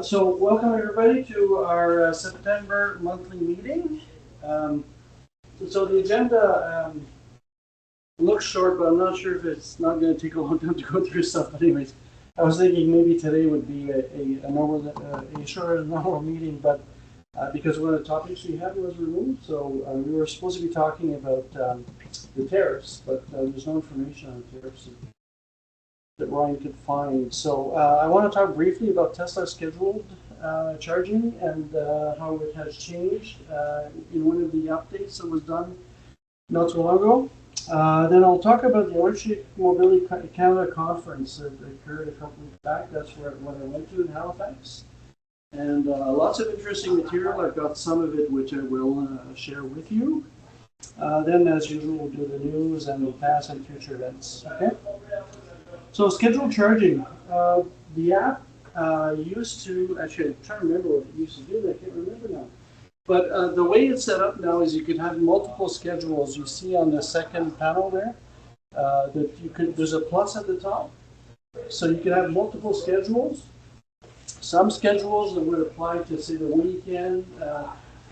So welcome everybody to our September monthly meeting. So the agenda looks short, but I'm not sure if it's not going to take a long time to go through stuff. But anyways, I was thinking maybe today would be a shorter than normal meeting, but because one of the topics we had was removed, so we were supposed to be talking about the tariffs, but there's no information on the tariffs that Ryan could find. So I want to talk briefly about Tesla scheduled charging and how it has changed in one of the updates that was done not so long ago. Then I'll talk about the Electric Mobility Canada conference that occurred a couple weeks back. That's what I went to in Halifax. And lots of interesting material. I've got some of it which I will share with you. Then, as usual, we'll do the news and past and future events. Okay. So scheduled charging. The app used to, actually I'm trying to remember what it used to do, but I can't remember now. But the way it's set up now is you could have multiple schedules. You see on the second panel there, that you could, there's a plus at the top. So you can have multiple schedules. Some schedules that would apply to, say, the weekend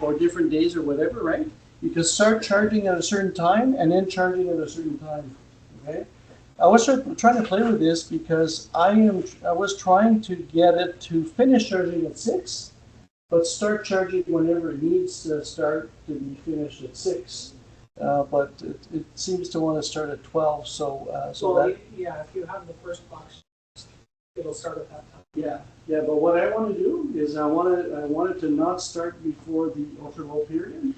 or different days or whatever, right? You can start charging at a certain time and then charging at a certain time, okay? I was trying to play with this because I was trying to get it to finish charging at 6, but start charging whenever it needs to start to be finished at 6. But it seems to want to start at 12. So yeah, if you have the first box, it'll start at that time. Yeah. But what I want to do is I want it to not start before the ultra low period,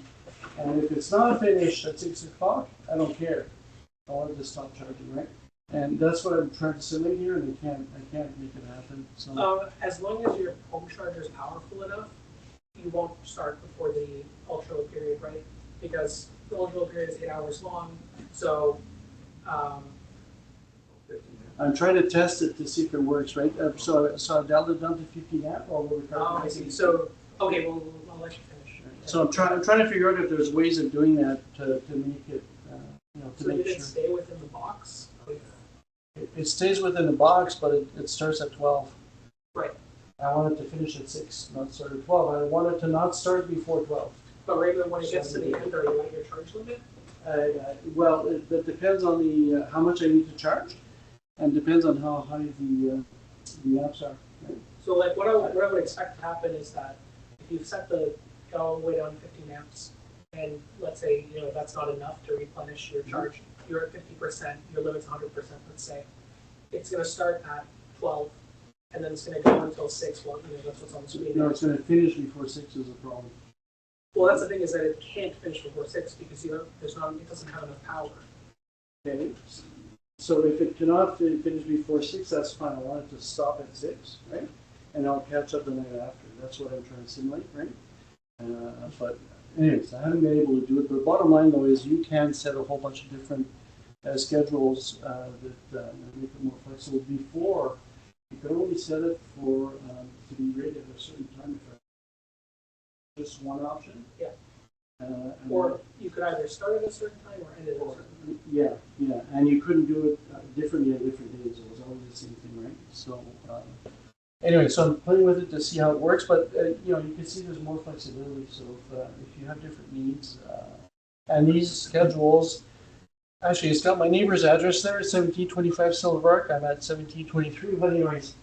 and if it's not finished at 6 o'clock, I don't care. I want it to stop charging, right? And that's what I'm trying to simulate here, and I can't make it happen. So as long as your home charger is powerful enough, you won't start before the ultra low period, right? Because the ultra low period is 8 hours long. So I'm trying to test it to see if it works, right? So I dialed it down to 50 amp while we're recording. I see. So okay, well I'll let you finish. So I'm trying to figure out if there's ways of doing that to make it, to so make did sure. it stay within the box? It stays within the box, but it starts at 12. Right. I want it to finish at 6, not start at 12. I want it to not start before 12. But Raymond, when it gets to the end, are you at your charge limit? Well, that depends on the how much I need to charge, and depends on how high the amps are. Right? So like what I would expect to happen is that if you set the all the way down to 15 amps, and let's say that's not enough to replenish your charge, you're at 50%, your limit's 100%. Let's say it's going to start at 12, and then it's going to go until 6. Well, that's what's on the screen. No, it's going to finish before 6 is a problem. Well, that's the thing is that it can't finish before 6 because it doesn't have enough power. Okay. So if it cannot finish before 6, that's fine. I want it to stop at 6, right? And I'll catch up the night after. That's what I'm trying to simulate, right? But anyways, I haven't been able to do it. But the bottom line, though, is you can set a whole bunch of different schedules that make it more flexible. Before, you could only set it for to be rated at a certain time. Just one option. Yeah. Or you could either start at a certain time or end at a certain time. Yeah, and you couldn't do it differently at different days. It was always the same thing, right? So anyway, so I'm playing with it to see how it works, but you can see there's more flexibility. So if you have different needs, and these schedules, actually, it's got my neighbor's address there, 1725 Silver Arc. I'm at 1723, but anyways,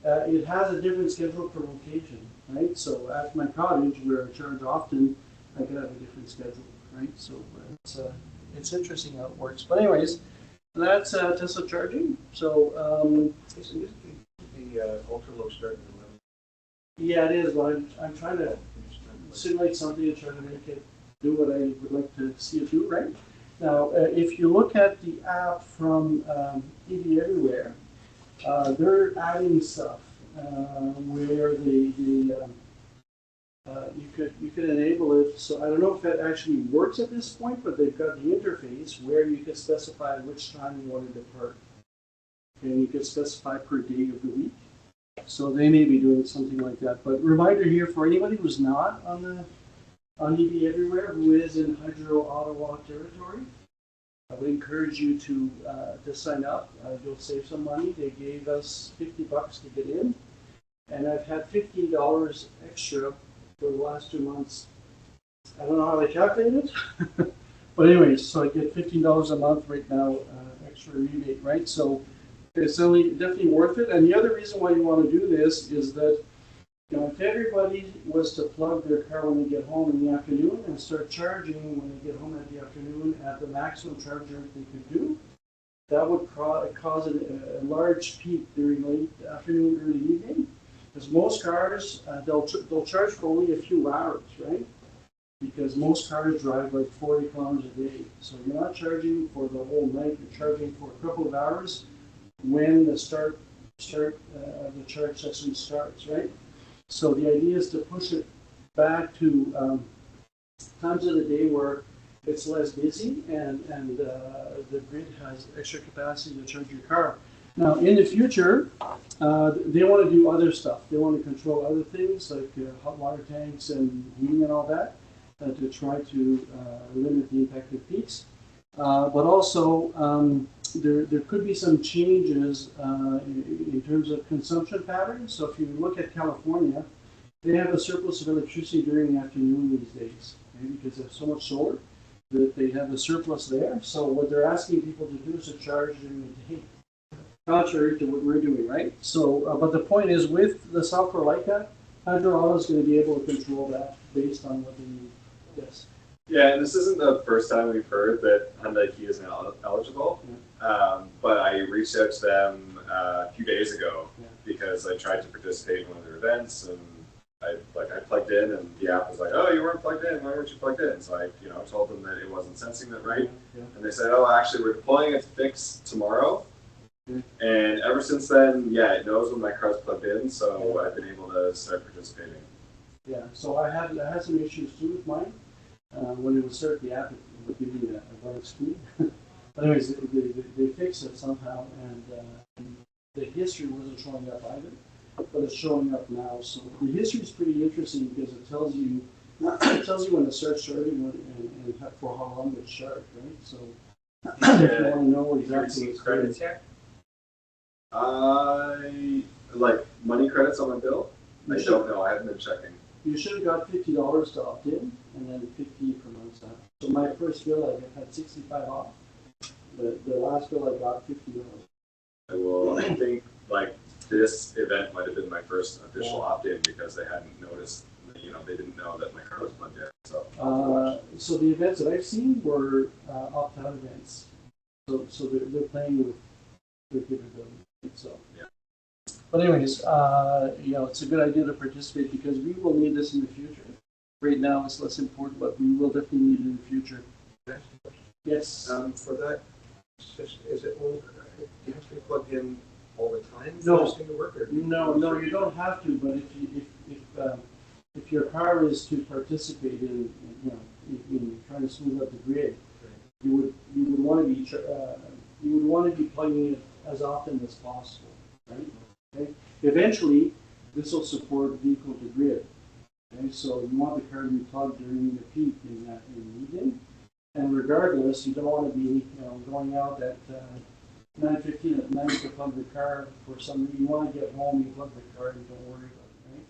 it has a different schedule per location, right? So at my cottage, where I charge often, I could have a different schedule, right? So it's interesting how it works. But anyways, that's Tesla charging. So the ultra low start. yeah, it is. But I'm trying to simulate something and try to make it do what I would like to see it do, right? Now, if you look at the app from EV Everywhere, they're adding stuff where you could enable it. So I don't know if it actually works at this point, but they've got the interface where you can specify which time you want to depart, and you can specify per day of the week. So they may be doing something like that. But reminder here for anybody who's not on EV Everywhere, who is in Hydro Ottawa territory, I would encourage you to sign up. You'll save some money. They gave us $50 to get in. and I've had $15 extra for the last 2 months. I don't know how they calculate it, but anyways, so I get $15 a month right now, extra rebate, right? So it's definitely worth it. And the other reason why you want to do this is that, you know, if everybody was to plug their car when they get home in the afternoon and start charging when they get home at the afternoon at the maximum charge rate they could do, that would cause a large peak during late afternoon, early evening. Because most cars, they'll charge for only a few hours, right? Because most cars drive like 40 kilometers a day. So you're not charging for the whole night, you're charging for a couple of hours when the start the charge session starts, right? So the idea is to push it back to times of the day where it's less busy and the grid has extra capacity to charge your car. Now, in the future, they want to do other stuff. They want to control other things like hot water tanks and heating and all that to try to limit the impact of peaks. But also, there could be some changes in terms of consumption patterns. So if you look at California, they have a surplus of electricity during the afternoon these days, okay, because they have so much solar that they have a surplus there. So what they're asking people to do is to charge during the day, contrary to what we're doing, right? So, but the point is, with the software like that, Hydro is going to be able to control that based on what they need. Yes. Yeah, and this isn't the first time we've heard that Hyundai Kia is now eligible, but I reached out to them a few days ago because I tried to participate in one of their events, and I plugged in, and the app was like, "Oh, you weren't plugged in. Why weren't you plugged in?" So I, told them that it wasn't sensing it right, and they said, "Oh, actually, we're deploying it to fix tomorrow." And ever since then, it knows when my car's plugged in, so I've been able to start participating. Yeah, so I had some issues too with mine. When it would start the app, it would give me a blank screen. But anyways, they fixed it somehow, and the history wasn't showing up either, but it's showing up now. So the history is pretty interesting because it tells you when it starts charging and for how long it's charged, right? So if you want to know exactly what's credits yet? Like money credits on my bill? I don't know. I haven't been checking. You should have got $50 to opt in, and then $50 per month out. So my first bill, I had $65 off. The last bill, I got $50. Well, I think this event might have been my first official opt-in because they hadn't noticed. They didn't know that my car was plugged in. So the events that I've seen were opt-out events. So they're playing with their capability. So yeah. But anyways, it's a good idea to participate because we will need this in the future. Right now, it's less important, but we will definitely need it in the future. Yes. For that, is it all, do you have to be plugged in all the time? No. For this thing to work, or No, you don't have to. But if your car is to participate in trying to smooth out the grid, you would want to be plugging it as often as possible, right? Okay. Eventually, this will support vehicle to grid. Okay, so you want the car to be plugged during the peak in the evening, and regardless, you don't want to be going out at 9:15 at night to plug the car for some reason. You want to get home, you plug the car, and don't worry about it, right?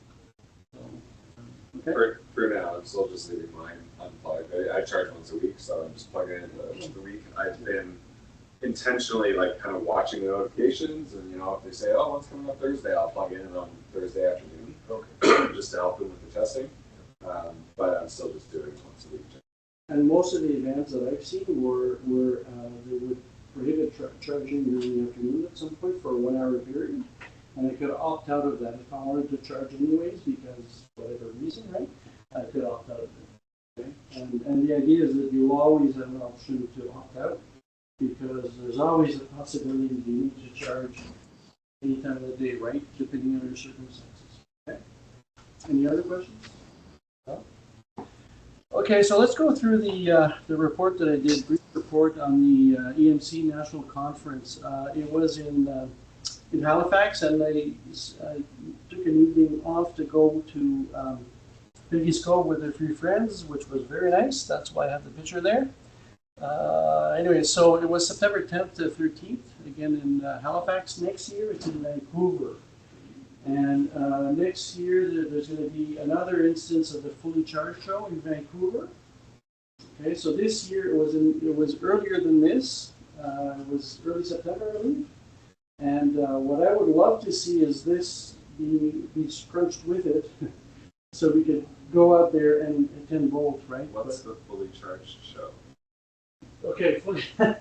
So, okay. For now, I'm still just leaving mine unplugged. I charge once a week, so I'm just plugging in the week. I've been intentionally kind of watching the notifications, and if they say, "Oh, what's coming up Thursday," I'll plug in on Thursday afternoon, just to help them with the testing. But I'm still just doing it once a week. And most of the events that I've seen were they would prohibit charging during the afternoon at some point for a 1 hour period, and I could opt out of that if I wanted to charge anyways because whatever reason, right? I could opt out of it. Okay? And the idea is that you always have an option to opt out, because there's always a possibility that you need to charge any time of the day, right? Depending on your circumstances. Okay. Any other questions? No? Okay, so let's go through the report that I did. Brief report on the EMC National Conference. It was in Halifax, and I took an evening off to go to EVCO with a few friends, which was very nice. That's why I have the picture there. Anyway, so it was September 10th to 13th, again in Halifax. Next year, it's in Vancouver. And next year, there's going to be another instance of the Fully Charged show in Vancouver. Okay, so this year it was earlier than this. It was early September, I believe. And what I would love to see is this be scrunched with it, so we could go out there and attend both, right? What's the Fully Charged show? Okay, yeah,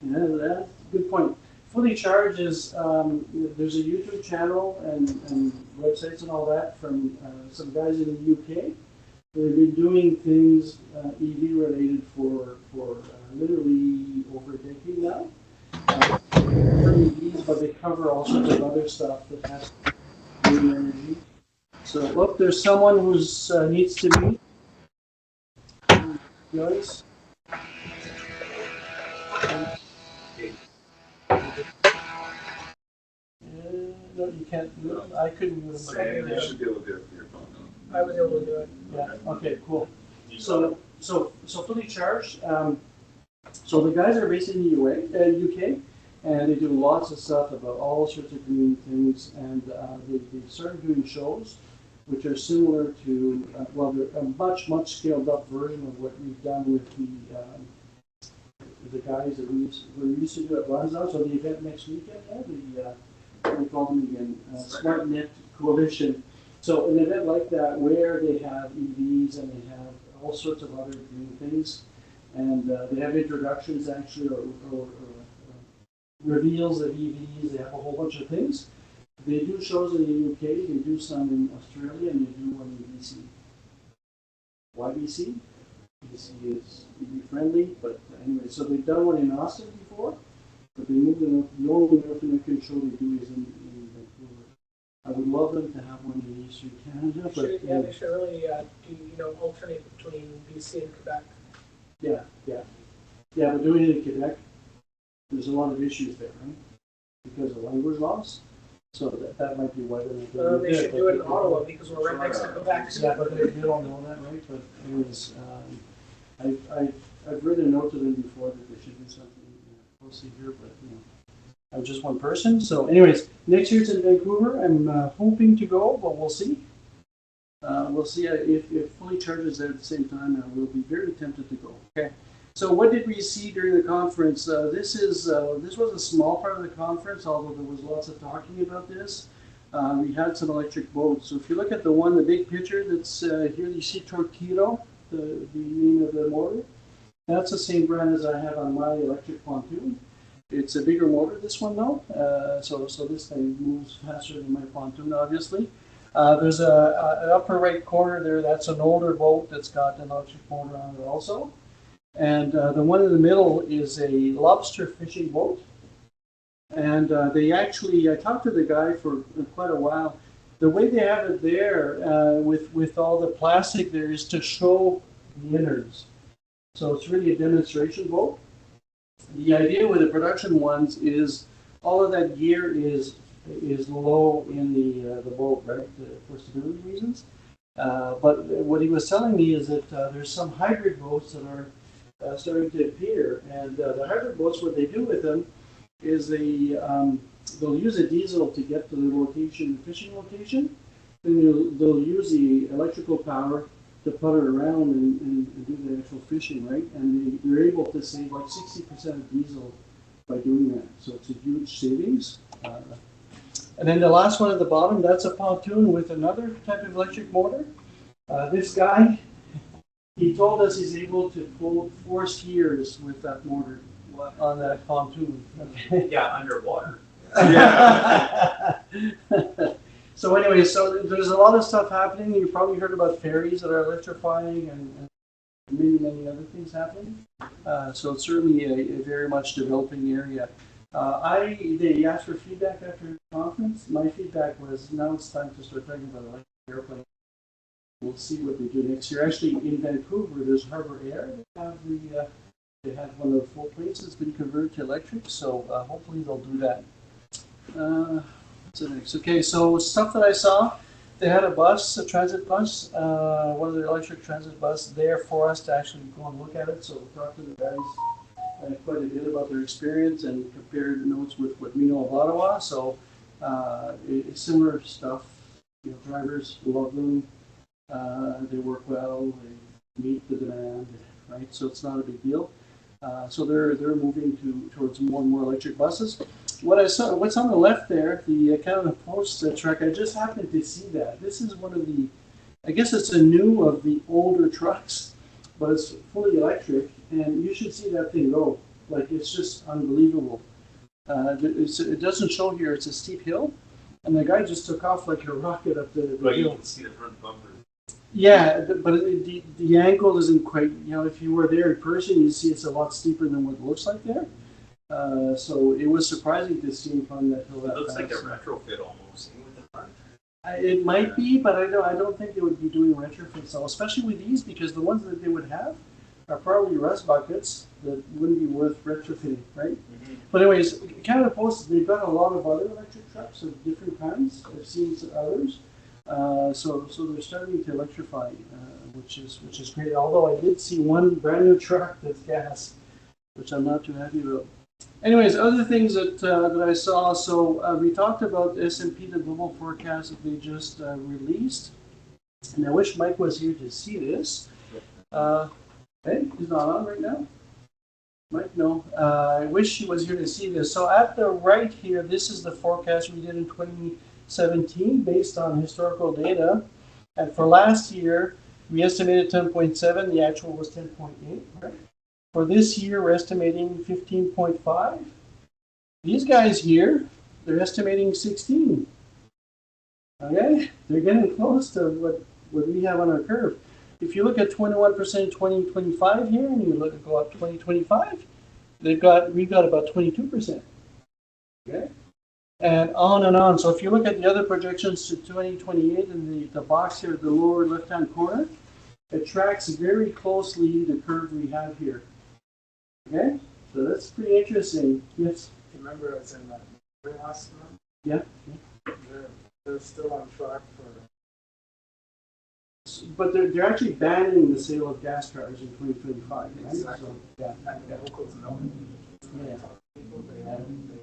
that's a good point. Fully Charged is, there's a YouTube channel and websites and all that from some guys in the UK. They've been doing things EV related for literally over a decade now. For EVs, but they cover all sorts of other stuff that has to do with energy. So, look, there's someone who needs to meet. Joyce. No, you can't do it. I couldn't do it. Sam, you should be able to do it from your phone. I was able to do it. Yeah. Okay. Cool. So Fully Charged. So the guys are based in the UK, and they do lots of stuff about all sorts of green things, and they started doing shows, which are similar to they're a much scaled up version of what we've done with the guys that we used to do at Lansdowne. So the event next weekend, what do we call them again? SmartNet Coalition. So an event like that where they have EVs and they have all sorts of other green things, and they have introductions actually or reveals of EVs. They have a whole bunch of things. They do shows in the UK. They do some in Australia, and they do one in BC. Why BC? BC is EV friendly, but anyway. So they've done one in Austin before, but they moved them up. The only North American show they do is in Vancouver. I would love them to have one in Eastern Canada, but They should really do alternate between BC and Quebec. Yeah, but doing it in Quebec, there's a lot of issues there, right? Because of language loss. So that might be why they're not doing it. They should do it in Ottawa because we're right next to Quebec. Yeah, but they don't know that, right? But anyways, I've written a note to them before that they should do something closely here, but I'm just one person. So anyways, next year it's in Vancouver. I'm hoping to go, but we'll see. We'll see if Fully Charged is there at the same time. I will be very tempted to go. Okay. So what did we see during the conference? This was a small part of the conference, although there was lots of talking about this. We had some electric boats. So if you look at the big picture that's here, you see Torpedo, the name of the motor. That's the same brand as I have on my electric pontoon. It's a bigger motor, this one though. So this thing moves faster than my pontoon, obviously. There's an upper right corner there. That's an older boat that's got an electric motor on it also. And the one in the middle is a lobster fishing boat. And I talked to the guy for quite a while. The way they have it there with all the plastic there is to show the innards. So it's really a demonstration boat. The idea with the production ones is all of that gear is low in the boat, right, for stability reasons. But what he was telling me is that there's some hybrid boats that are starting to appear, and the hybrid boats, what they do with them is they'll use a diesel to get to the fishing location, then they'll use the electrical power to putter around and do the actual fishing, right? And they're able to save like 60% of diesel by doing that. So it's a huge savings. And then the last one at the bottom, that's a pontoon with another type of electric motor. This guy, he told us he's able to pull 4 skiers with that motor on that pontoon. Yeah, underwater. Yeah. So anyway, so there's a lot of stuff happening. You probably heard about ferries that are electrifying and many other things happening. So it's certainly a very much developing area. They asked for feedback after the conference. My feedback was now it's time to start talking about electric airplanes. We'll see what they do next year. Actually, in Vancouver, there's Harbor Air. They have one of the 4 planes that's been converted to electric. So hopefully they'll do that. What's the next? Okay, so stuff that I saw. They had a transit bus, one of their electric transit bus there for us to actually go and look at it. So we talked to the guys quite a bit about their experience and compared notes with what we know of Ottawa. So It's similar stuff. You know, drivers love them. They work well. They meet the demand, right? So it's not a big deal. So they're moving towards more and more electric buses. What I saw, what's on the left there, the Canada Post truck. I just happened to see that. This is one of the, I guess it's a new of the older trucks, but it's fully electric, and you should see that thing go. Like, it's just unbelievable. It doesn't show here. It's a steep hill, and the guy just took off like a rocket up the But you hill. can see the front bumper. Yeah, but the angle isn't quite, you know, if you were there in person, you'd see it's a lot steeper than what it looks like there. So it was surprising to see him climb that hill that It looks like a fast. retrofit almost with the front. It might be, but I don't think they would be doing retrofits, so especially with these, because the ones that they would have are probably rust buckets that wouldn't be worth retrofitting, right? Mm-hmm. But anyways, Canada Post, they've got a lot of other electric trucks of different kinds. I've seen some others. So they're starting to electrify, which is great. Although I did see one brand new truck that's gas, which I'm not too happy about. Anyways, other things that I saw. So we talked about the S&P, the global forecast that they just released, and I wish Mike was here to see this. Hey, he's not on right now. Mike, no. I wish he was here to see this. So at the right here, this is the forecast we did in 2017 based on historical data. And for last year, we estimated 10.7. The actual was 10.8. Right? For this year, we're estimating 15.5. These guys here, they're estimating 16. Okay? They're getting close to what we have on our curve. If you look at 21% 2025 here, and you go up 2025, we've got about 22%. Okay? And on and on. So if you look at the other projections to 2028 in the box here, the lower left-hand corner, it tracks very closely the curve we have here. Okay? So that's pretty interesting. Yes? Remember, it's in that last month. Yeah. They're still on track for. But they're actually banning the sale of gas cars in 2025, right? Exactly. So, yeah. And the locals know. Yeah. People, they own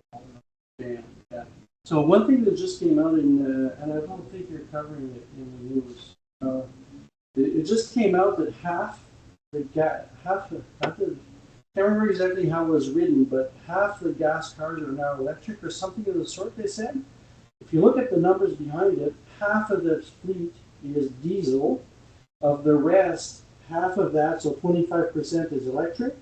Yeah, yeah. So one thing that just came out in, and I don't think you're covering it in the news. It just came out that half the can't remember exactly how it was written, but half the gas cars are now electric or something of the sort. They said. If you look at the numbers behind it, half of the fleet is diesel. Of the rest, half of that, so 25% is electric.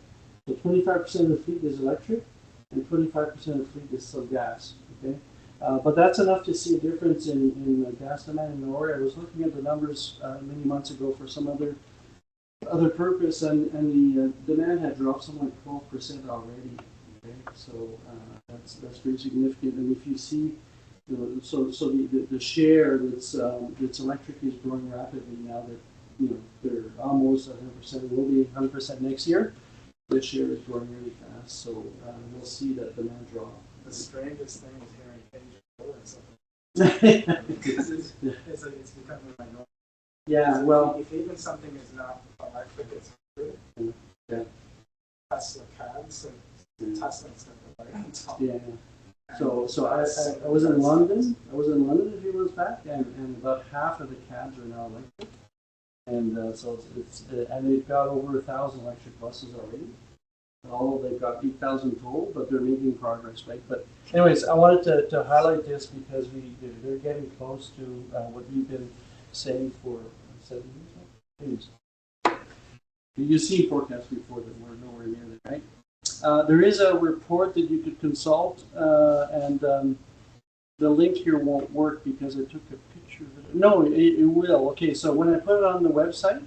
So 25% of the fleet is electric, and 25% of the fleet is still gas. Okay, but that's enough to see a difference in gas demand in Norway. I was looking at the numbers many months ago for some other purpose, and the demand had dropped something like 12% already. Okay, so that's pretty significant. And if you see, so the share that's electric is growing rapidly now that they're almost 100%. Will be 100% next year. The share is growing really fast, so we'll see that demand drop. the strangest thing is hearing Asian or something. Because it's becoming a minority. Yeah, well, If even something is not electric, it's good. yeah, Tesla cabs and Tesla stuff like that on top. yeah. So I was in London. I was in London a few months back, and about half of the cabs are now electric. And so it's and they've got over 1,000 electric buses already. Although they've got 8,000 total, but they're making progress, right? But anyways, I wanted to highlight this because they're getting close to what we've been saying for 7 years. You've seen forecasts before that we're nowhere near that, right? There is a report that you could consult, and the link here won't work because I took a picture of it. No, it will. Okay, so when I put it on the website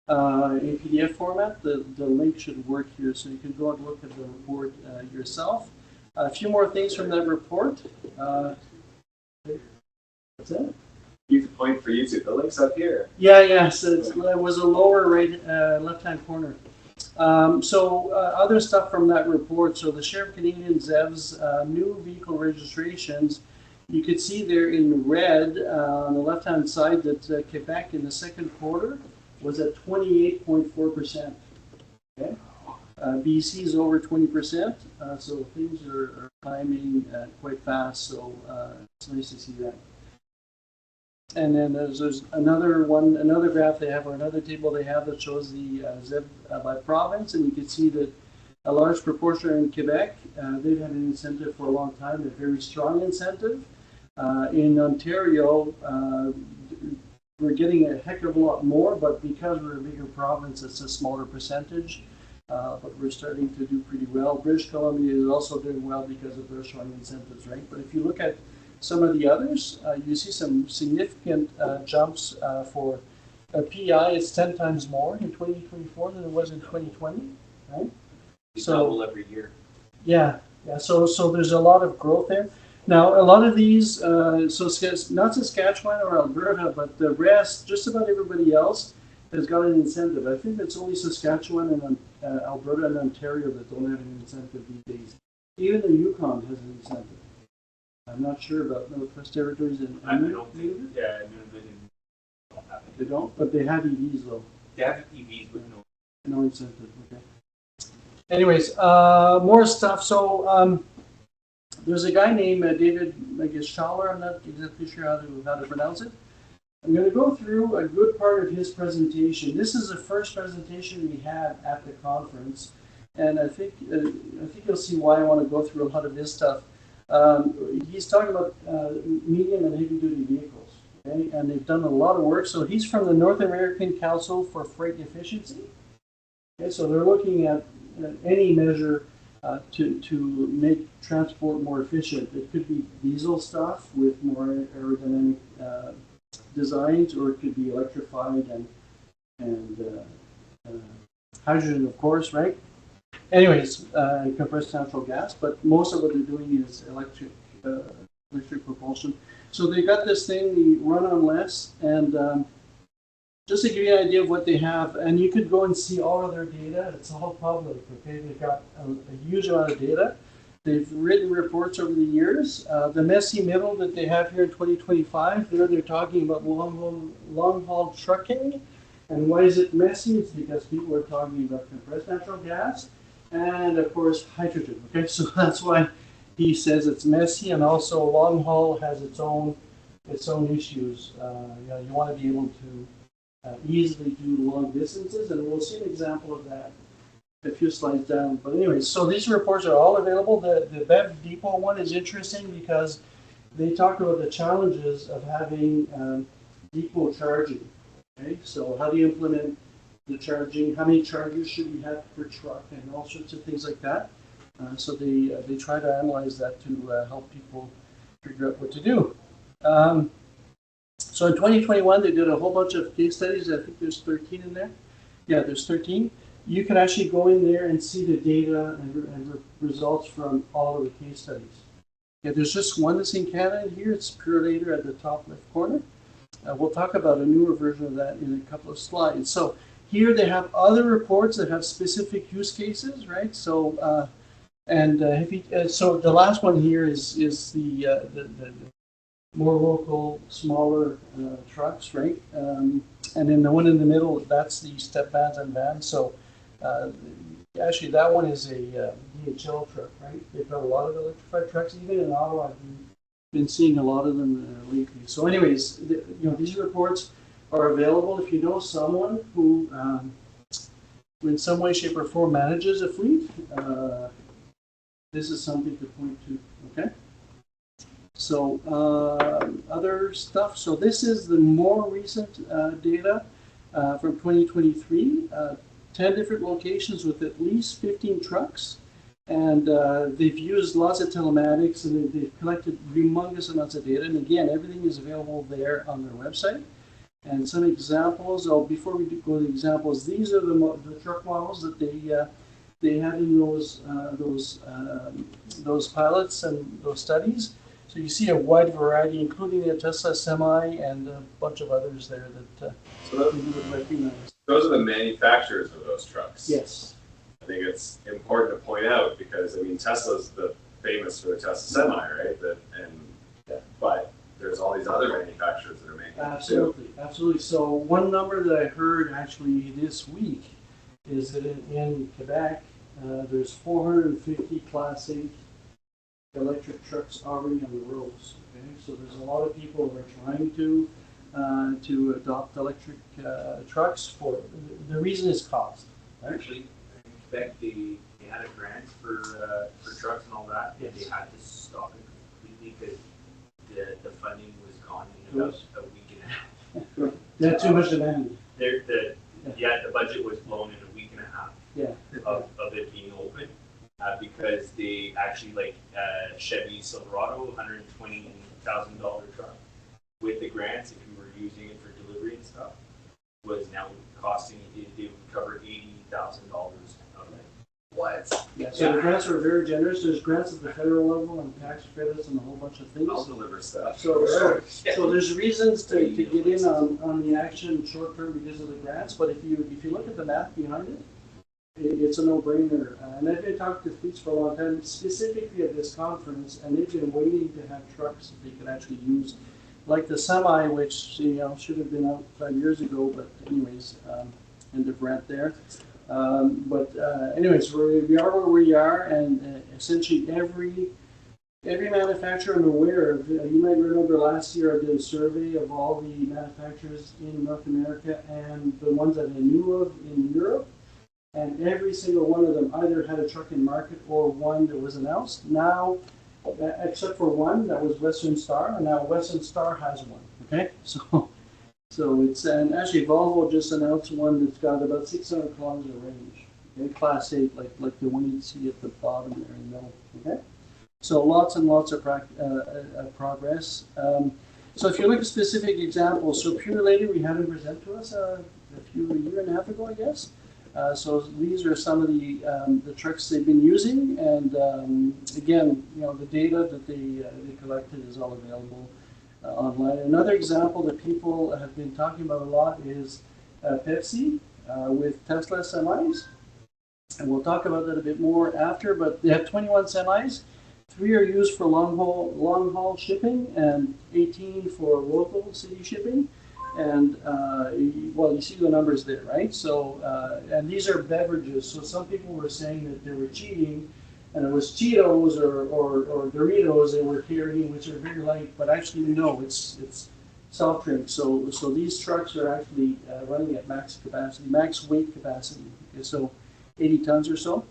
in PDF format, the link should work here, so you can go and look at the report yourself. A few more things from that report. What's that? You can point for YouTube. The link's up here. Yeah. So it was a lower right left-hand corner. So other stuff from that report. So the share of Canadian ZEVs, new vehicle registrations. You could see there in red on the left-hand side that Quebec in the second quarter was at 28.4%. Okay, BC is over 20%, so things are climbing quite fast. So it's nice to see that. And then there's another graph they have, or another table they have that shows the ZEB by province, and you can see that a large proportion are in Quebec. They've had an incentive for a long time, a very strong incentive. In Ontario, we're getting a heck of a lot more, but because we're a bigger province, it's a smaller percentage. But we're starting to do pretty well. British Columbia is also doing well because of their strong incentives, right? But if you look at some of the others, you see some significant jumps for a PI. It's 10 times more in 2024 than it was in 2020, right? We So- double every year. Yeah. So there's a lot of growth there. Now, a lot of these, not Saskatchewan or Alberta, but the rest, just about everybody else has got an incentive. I think it's only Saskatchewan and Alberta and Ontario that don't have an incentive these days. Even the Yukon has an incentive. I'm not sure about Northwest Territories and I don't think, yeah, Nunavut don't have it. they don't, but they have EVs though. They have EVs with no. No incentive. Okay. Anyways, more stuff. So there's a guy named David, I guess Schaller. I'm not exactly sure how to pronounce it. I'm going to go through a good part of his presentation. This is the first presentation we had at the conference, and I think you'll see why I want to go through a lot of this stuff. He's talking about medium and heavy duty vehicles, okay? And they've done a lot of work. So he's from the North American Council for Freight Efficiency. Okay, so they're looking at any measure to make transport more efficient. It could be diesel stuff with more aerodynamic designs, or it could be electrified and hydrogen, of course, right? Anyways, compressed natural gas, but most of what they're doing is electric propulsion. So they got this thing, we run on less, and just to give you an idea of what they have, and you could go and see all of their data. It's all public, okay? They've got a huge amount of data. They've written reports over the years. The messy middle that they have here in 2025, they're talking about long haul trucking. And why is it messy? It's because people are talking about compressed natural gas and, of course, hydrogen. Okay, so that's why he says it's messy, and also long haul has its own issues. You want to be able to easily do long distances, and we'll see an example of that a few slides down. But anyways, so these reports are all available. The BEV Depot one is interesting because they talk about the challenges of having depot charging. Okay, so how do you implement the charging? How many chargers should you have per truck, and all sorts of things like that. So they try to analyze that to help people figure out what to do. So in 2021, they did a whole bunch of case studies. I think there's 13 in there. Yeah, there's 13. You can actually go in there and see the data and results from all of the case studies. Yeah, there's just one that's in Canada here. It's Purelator at the top left corner. We'll talk about a newer version of that in a couple of slides. So here they have other reports that have specific use cases, right? So so the last one here is the more local, smaller trucks, right? And then the one in the middle, that's the step vans and vans. So actually, that one is a DHL truck, right? They've got a lot of electrified trucks. Even in Ottawa, I've been seeing a lot of them lately. So anyways, these reports are available. If you know someone who in some way, shape, or form manages a fleet, this is something to point to, okay? So other stuff. So this is the more recent data from 2023. 10 different locations with at least 15 trucks. And they've used lots of telematics, and they've collected humongous amounts of data. And again, everything is available there on their website. And some examples, before we go to the examples, these are the truck models that they had in those pilots and those studies. So you see a wide variety, including a Tesla Semi and a bunch of others there that you would recognize. Those are the manufacturers of those trucks. Yes. I think it's important to point out because, I mean, Tesla's famous for the Tesla Semi, right? But there's all these other manufacturers that are making Absolutely, absolutely. So one number that I heard actually this week is that in Quebec, There's 450 Class 8 electric trucks already on the roads. Okay, so there's a lot of people who are trying to adopt electric trucks. For the reason is cost. Right? Actually, in Quebec, they had a grant for trucks and all that, and they had to stop it completely because the funding was gone in about a week and a half. Yeah, too much demand. The budget was blown in a week and a half Yeah. of it being open because they actually Chevy Silverado, $120,000 truck with the grants, if you were using it for delivery and stuff, was now costing they would cover $80,000 of it. What? Yeah, so the grants are very generous. There's grants at the federal level and tax credits and a whole bunch of things. I'll deliver stuff. So there's reasons to get in on the action short term because of the grants, but if you look at the math behind it, it's a no-brainer. And I've been talking to fleets for a long time, specifically at this conference, and they've been waiting to have trucks that they can actually use, like the semi, which should have been out 5 years ago, but anyways, end of rant there. Anyways, we are where we are, and essentially every manufacturer I'm aware of, you might remember last year I did a survey of all the manufacturers in North America and the ones that I knew of in Europe, and every single one of them either had a truck in market or one that was announced. Now, except for one, that was Western Star, and now Western Star has one, okay? So it's, and actually Volvo just announced one that's got about 600 kilometers of range, okay? Class 8, like the one you see at the bottom there in the middle, okay? So lots and lots of progress. So if you look at specific examples, so Pure Lady, we had them present to us a year and a half ago, I guess. So these are some of the trucks they've been using, and again, the data that they collected is all available online. Another example that people have been talking about a lot is Pepsi with Tesla semis, and we'll talk about that a bit more after. But they have 21 semis. 3 are used for long haul shipping, and 18 for local city shipping. And you see the numbers there, right? So, and these are beverages. So some people were saying that they were cheating, and it was Cheetos or Doritos they were carrying, which are very light. But actually, no, it's soft drinks. So these trucks are actually running at max capacity, max weight capacity. Okay, so 80 tons or so.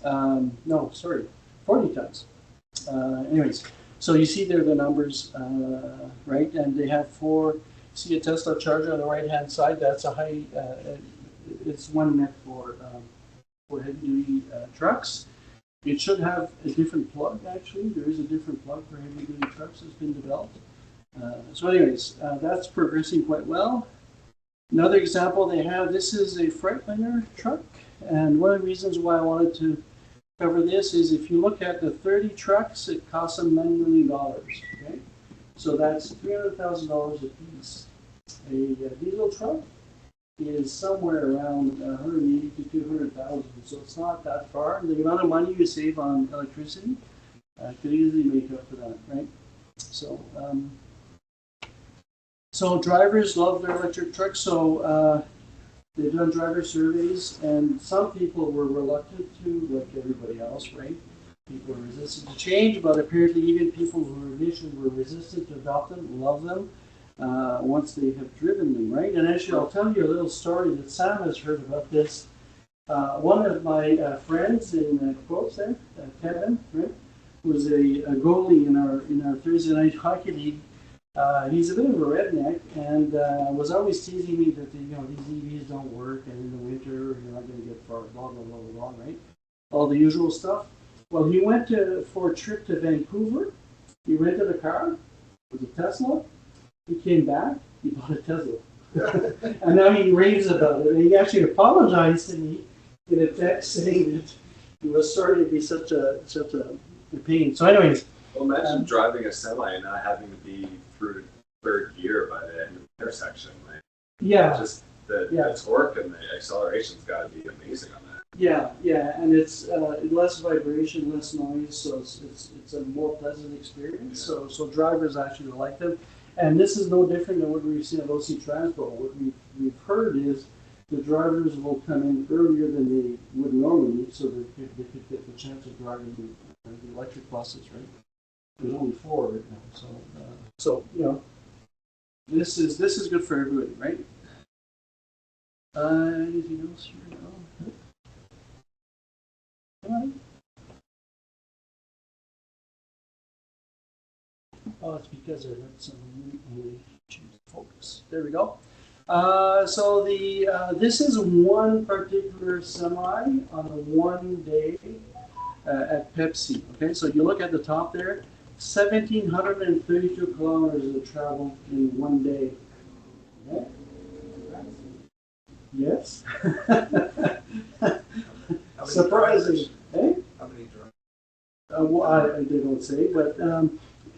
40 tons. Anyways, so you see there the numbers, right? And they have 4. See a Tesla charger on the right-hand side. That's a high. It's one meant for heavy-duty trucks. It should have a different plug. Actually, there is a different plug for heavy-duty trucks that's been developed. So, anyways, that's progressing quite well. Another example they have. This is a Freightliner truck, and one of the reasons why I wanted to cover this is if you look at the 30 trucks, it costs them $9 million. Okay. So that's $300,000 a piece. A diesel truck is somewhere around 180 to 200,000. So it's not that far. The amount of money you save on electricity could easily make up for that, right? So drivers love their electric trucks. So they've done driver surveys, and some people were reluctant to, like everybody else, right? People are resistant to change, but apparently even people who initially were resistant to adopt them love them once they have driven them, right? And actually, I'll tell you a little story that Sam has heard about this. One of my friends in quotes there, Kevin, right, was a goalie in our Thursday night hockey league. He's a bit of a redneck, and was always teasing me that these EVs don't work, and in the winter you're not going to get far, blah blah blah blah, right? All the usual stuff. Well, he went for a trip to Vancouver. He rented a car. It was a Tesla. He came back. He bought a Tesla. And now he raves about it. And he actually apologized to me in a text saying that he was sorry to be such a pain. So anyways. Well, imagine driving a semi and not having to be through third gear by the end of the intersection. Like, yeah. Just the torque and the acceleration's got to be amazing on that. Yeah, and it's less vibration, less noise, so it's a more pleasant experience. So drivers actually like them, and this is no different than what we've seen at OC Transport. What we've heard is the drivers will come in earlier than they would normally, so they could get the chance of driving the electric buses, right? There's only 4 right now, so you know, this is good for everybody, right? Anything else here? No? Come on. Oh, it's because I let some choose focus. There we go. So this is one particular semi on a 1 day at Pepsi. Okay, so you look at the top there, 1,732 kilometers of travel in 1 day. Yeah. Yes. Surprising. Eh? How many drivers? Well, they don't say, but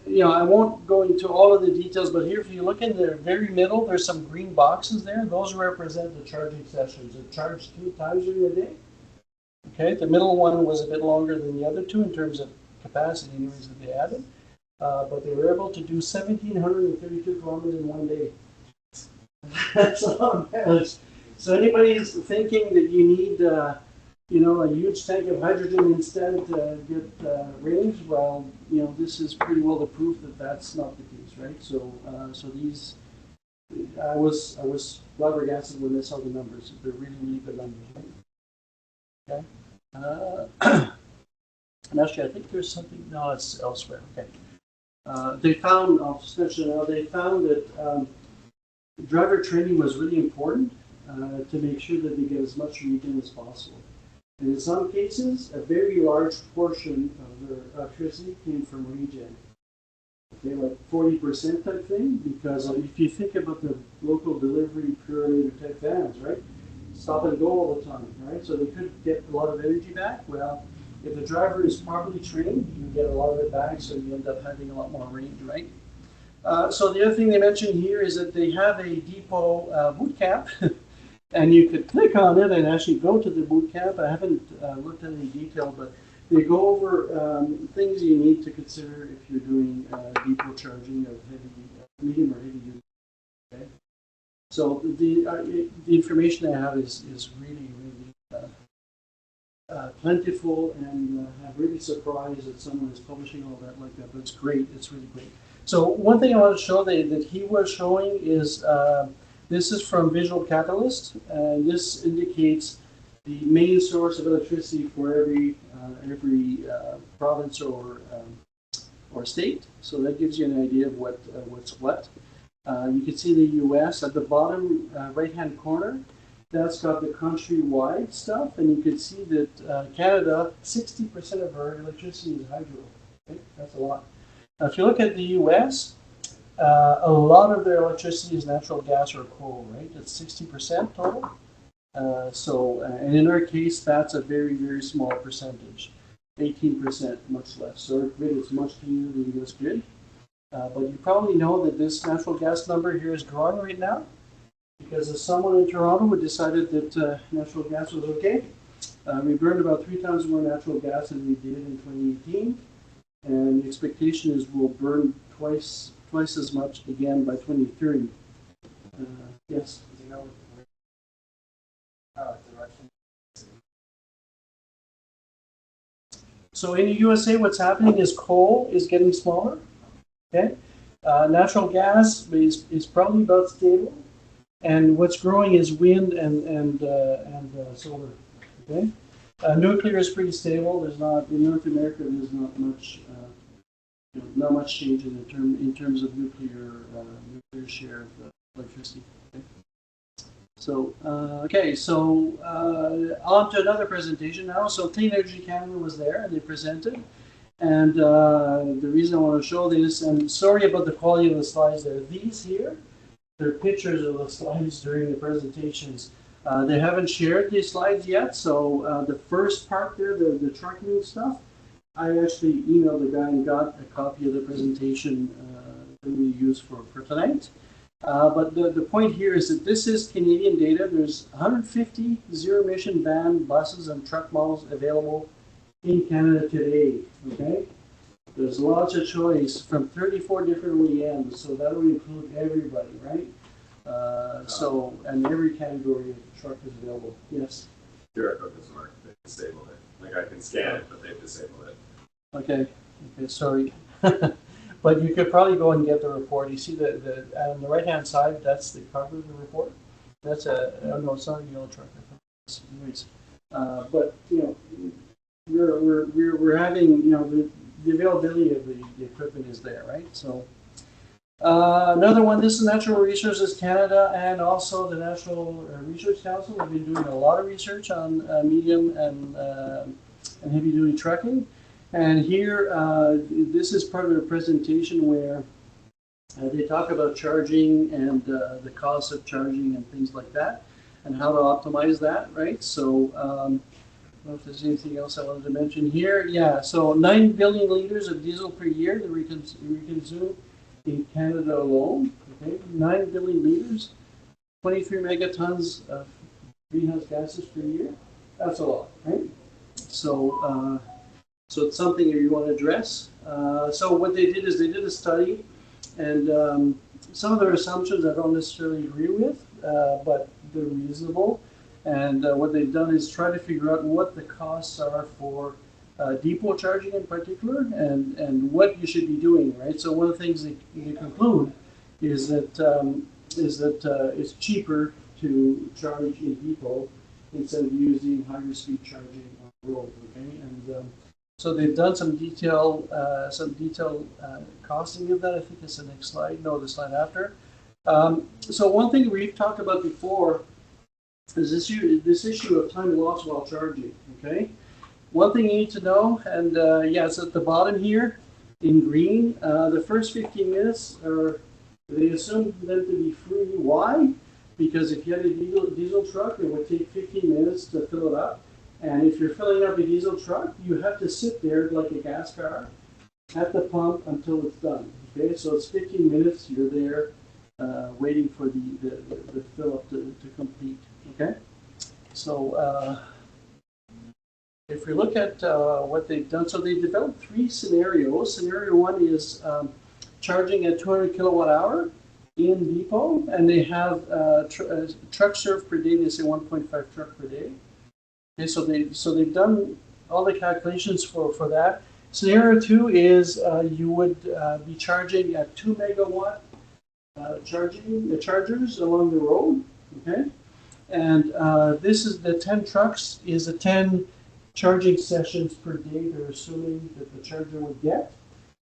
you know, I won't go into all of the details. But here, if you look in the very middle, there's some green boxes there. Those represent the charging sessions. They're charged 2 times during the day. Okay, the middle one was a bit longer than the other 2 in terms of capacity, anyways, that they added. But they were able to do 1,732 kilometers in 1 day. That's a lot of mileage. So anybody is thinking that you need, you know, a huge tank of hydrogen instead to get range, well, you know, this is pretty well the proof that that's not the case, right? So, so these, I was flabbergasted when I saw the numbers. They're really, really good numbers, right? Okay. And actually, I think there's something. No, it's elsewhere. Okay. They found. I'll just mention now. They found that driver training was really important to make sure that they get as much regen as possible. And in some cases, a very large portion of their electricity came from regen. Okay, like 40% type thing, because if you think about the local delivery pyramid type vans, right? Stop and go all the time, right? So they could get a lot of energy back. Well, if the driver is properly trained, you get a lot of it back, so you end up having a lot more range, right? So the other thing they mentioned here is that they have a depot boot camp, and you could click on it and actually go to the boot camp. I haven't looked at any detail, but they go over things you need to consider if you're doing depot charging of heavy, medium or heavy duty. Okay. So the information I have is really, really plentiful, and I'm really surprised that someone is publishing all that like that, but it's great. It's really great. So one thing I want to show that he was showing is this is from Visual Catalyst, and this indicates the main source of electricity for every province or state. So that gives you an idea of what's what. You can see the U.S. at the bottom right-hand corner. That's got the countrywide stuff, and you can see that Canada, 60% of our electricity is hydro. Okay? That's a lot. Now, if you look at the U.S., a lot of their electricity is natural gas or coal, right? It's 60% total. And in our case, that's a very, very small percentage, 18%, much less. So our grid is much cleaner than the U.S. grid. But you probably know that this natural gas number here is growing right now, because someone in Toronto decided that natural gas was okay. We burned about 3 times more natural gas than we did in 2018, and the expectation is we'll burn twice as much again by 2030. Yes? Do you know direction? So in the USA, what's happening is coal is getting smaller. Okay, natural gas is probably about stable, and what's growing is wind and solar. Okay, nuclear is pretty stable. There's not in North America. There's not much change in terms of nuclear share of electricity. Okay? So on to another presentation now. So Clean Energy Canada was there, and they presented. And the reason I want to show this, and sorry about the quality of the slides there. These here, they're pictures of the slides during the presentations. They haven't shared these slides yet, so the first part there, the trucking stuff, I actually emailed the guy and got a copy of the presentation that we use for tonight. But the point here is that this is Canadian data. There's 150 zero-emission van, buses, and truck models available in Canada today. Okay, there's lots of choice from 34 different OEMs, so that will include everybody, right? So, and every category of truck is available. Yes. QR code doesn't work. They disabled it. Like I can scan it, but they've disabled it. Okay. Okay. Sorry. But you could probably go and get the report. You see the on the right-hand side, that's the cover of the report. That's no, it's not a yellow truck. Anyways, but you know, we're having, you know, the availability of the equipment is there, right? So another one. This is Natural Resources Canada and also the National Research Council. We've been doing a lot of research on medium and heavy-duty trucking. And here, this is part of a presentation where they talk about charging and the cost of charging and things like that, and how to optimize that, right? So, I don't know if there's anything else I wanted to mention here. Yeah, so 9 billion liters of diesel per year that we consume in Canada alone. Okay, 9 billion liters, 23 megatons of greenhouse gases per year. That's a lot, right? So, so it's something that you want to address. So what they did is they did a study, and some of their assumptions I don't necessarily agree with, but they're reasonable. And what they've done is try to figure out what the costs are for depot charging in particular, and what you should be doing, right? So one of the things they conclude is that it's cheaper to charge in depot instead of using higher speed charging on the road. Okay, and so they've done some detailed costing of that. I think it's the next slide. No, the slide after. So one thing we've talked about before is this issue of time lost while charging. Okay, one thing you need to know, and yeah, it's at the bottom here in green. The first 15 minutes they assume them to be free. Why? Because if you had a diesel truck, it would take 15 minutes to fill it up. And if you're filling up a diesel truck, you have to sit there like a gas car at the pump until it's done. Okay, so it's 15 minutes. You're there waiting for the fill up to complete. Okay, so if we look at what they've done, so they developed 3 scenarios. Scenario 1 is charging at 200 kilowatt hour in depot, and they have truck served per day. They say 1.5 truck per day. Okay, so they've done all the calculations for that. Scenario 2 is you would be charging at 2 megawatt chargers along the road. Okay, and this is the 10 trucks is the 10 charging sessions per day they're assuming that the charger would get.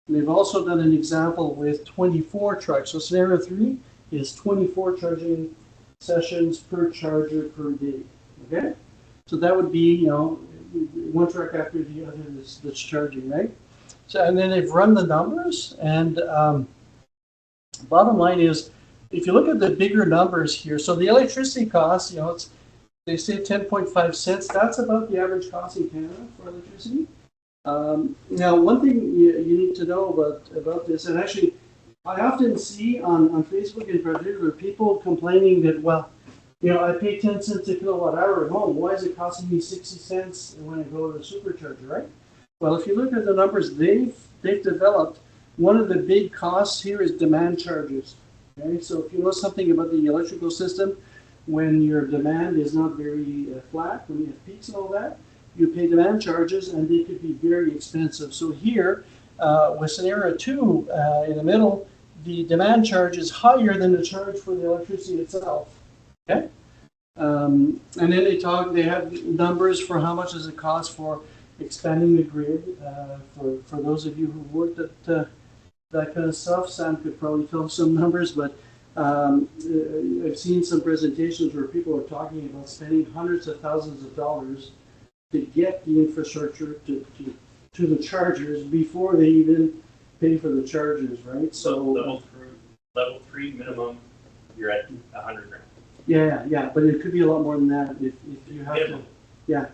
And they've also done an example with 24 trucks. So scenario 3 is 24 charging sessions per charger per day. Okay. So that would be, you know, one truck after the other that's charging, right? So, and then they've run the numbers, and bottom line is, if you look at the bigger numbers here, so the electricity costs, you know, they say 10.5 cents. That's about the average cost in Canada for electricity. Now, one thing you need to know about this, and actually, I often see on Facebook in particular people complaining that, well, you know, I pay 10 cents a kilowatt hour at home. Why is it costing me 60 cents when I go to the supercharger, right? Well, if you look at the numbers they've developed, one of the big costs here is demand charges. Okay, so if you know something about the electrical system, when your demand is not very flat, when you have peaks and all that, you pay demand charges, and they could be very expensive. So here, with scenario 2 in the middle, the demand charge is higher than the charge for the electricity itself. Okay, and then they have numbers for how much does it cost for expanding the grid. For those of you who worked at that kind of stuff, Sam could probably tell some numbers, but I've seen some presentations where people are talking about spending hundreds of thousands of dollars to get the infrastructure to the chargers before they even pay for the chargers, right? So level 3 minimum, you're at 100 grand. Yeah, but it could be a lot more than that if you have to. Yeah.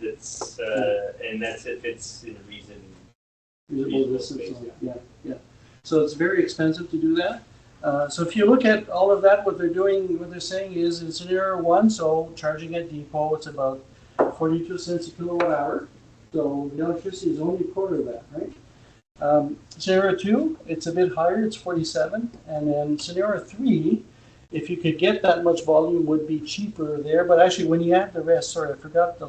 It's and that's if it's in reasonable distance. Yeah. So it's very expensive to do that. So if you look at all of that, what they're saying is in scenario 1, so charging at depot, it's about 42 cents a kilowatt hour. So the electricity is only a quarter of that, right? Scenario 2, it's a bit higher, it's 47. And then scenario 3 if you could get that much volume, would be cheaper there. But actually, when you add the rest, sorry, I forgot the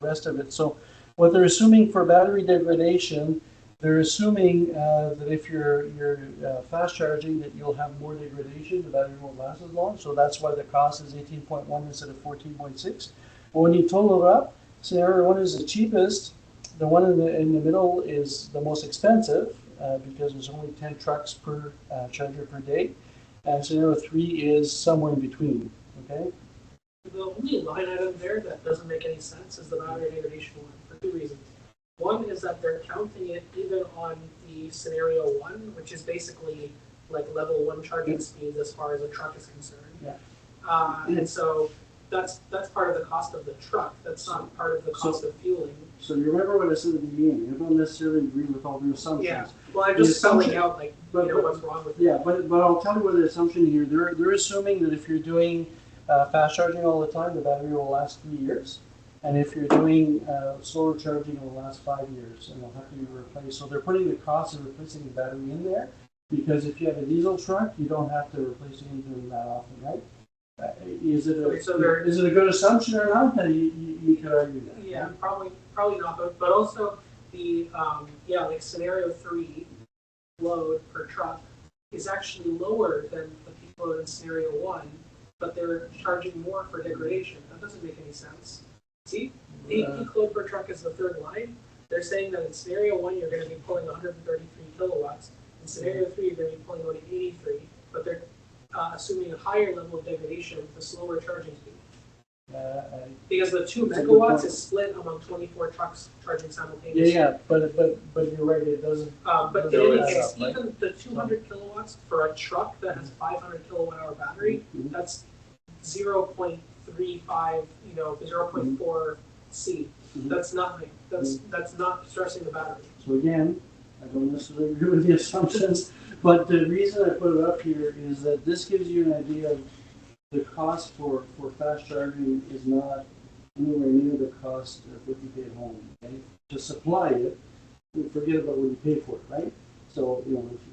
rest of it. So what they're assuming for battery degradation, they're assuming that if you're fast charging, that you'll have more degradation, the battery won't last as long. So that's why the cost is 18.1 instead of 14.6. But when you total it up, scenario one is the cheapest. The one in the middle is the most expensive because there's only 10 trucks per charger per day. And scenario three is somewhere in between. Okay. The only line item there that doesn't make any sense is the battery degradation one for two reasons. One is that they're counting it even on the scenario one, which is basically like level one charging speeds as far as a truck is concerned. Yeah. And so that's part of the cost of the truck. That's not part of the cost of fueling. So you remember what I said at the beginning. I don't necessarily agree with all the assumptions. Yeah. Well, I'm just spelling out like what's wrong with it. Yeah, but I'll tell you what the assumption here. They're assuming that if you're doing fast charging all the time, the battery will last 3 years. And if you're doing slower charging, it will last 5 years, and it'll have to be replaced. So they're putting the cost of replacing the battery in there, because if you have a diesel truck, you don't have to replace anything that often, right? Is it a good assumption or not? You could argue that. Yeah, probably not. But also the like scenario three load per truck is actually lower than the people in scenario one, but they're charging more for degradation. That doesn't make any sense. See, peak load per truck is the third line. They're saying that in scenario one you're going to be pulling 133 kilowatts. In scenario three you're going to be pulling only 83, but they're assuming a higher level of degradation with a slower charging speed. Because the 2 megawatts is split among 24 trucks charging simultaneously. Yeah, but you're right. It doesn't. But in any case, even the 200 kilowatts for a truck that has 500 kilowatt hour battery, that's 0.35, 0.4 C. That's nothing. That's not stressing the battery. So again, I don't necessarily agree with the assumptions, but the reason I put it up here is that this gives you an idea of the cost for fast charging is not anywhere near the cost of what you pay at home. Okay? To supply it, forget about what you pay for it, right? So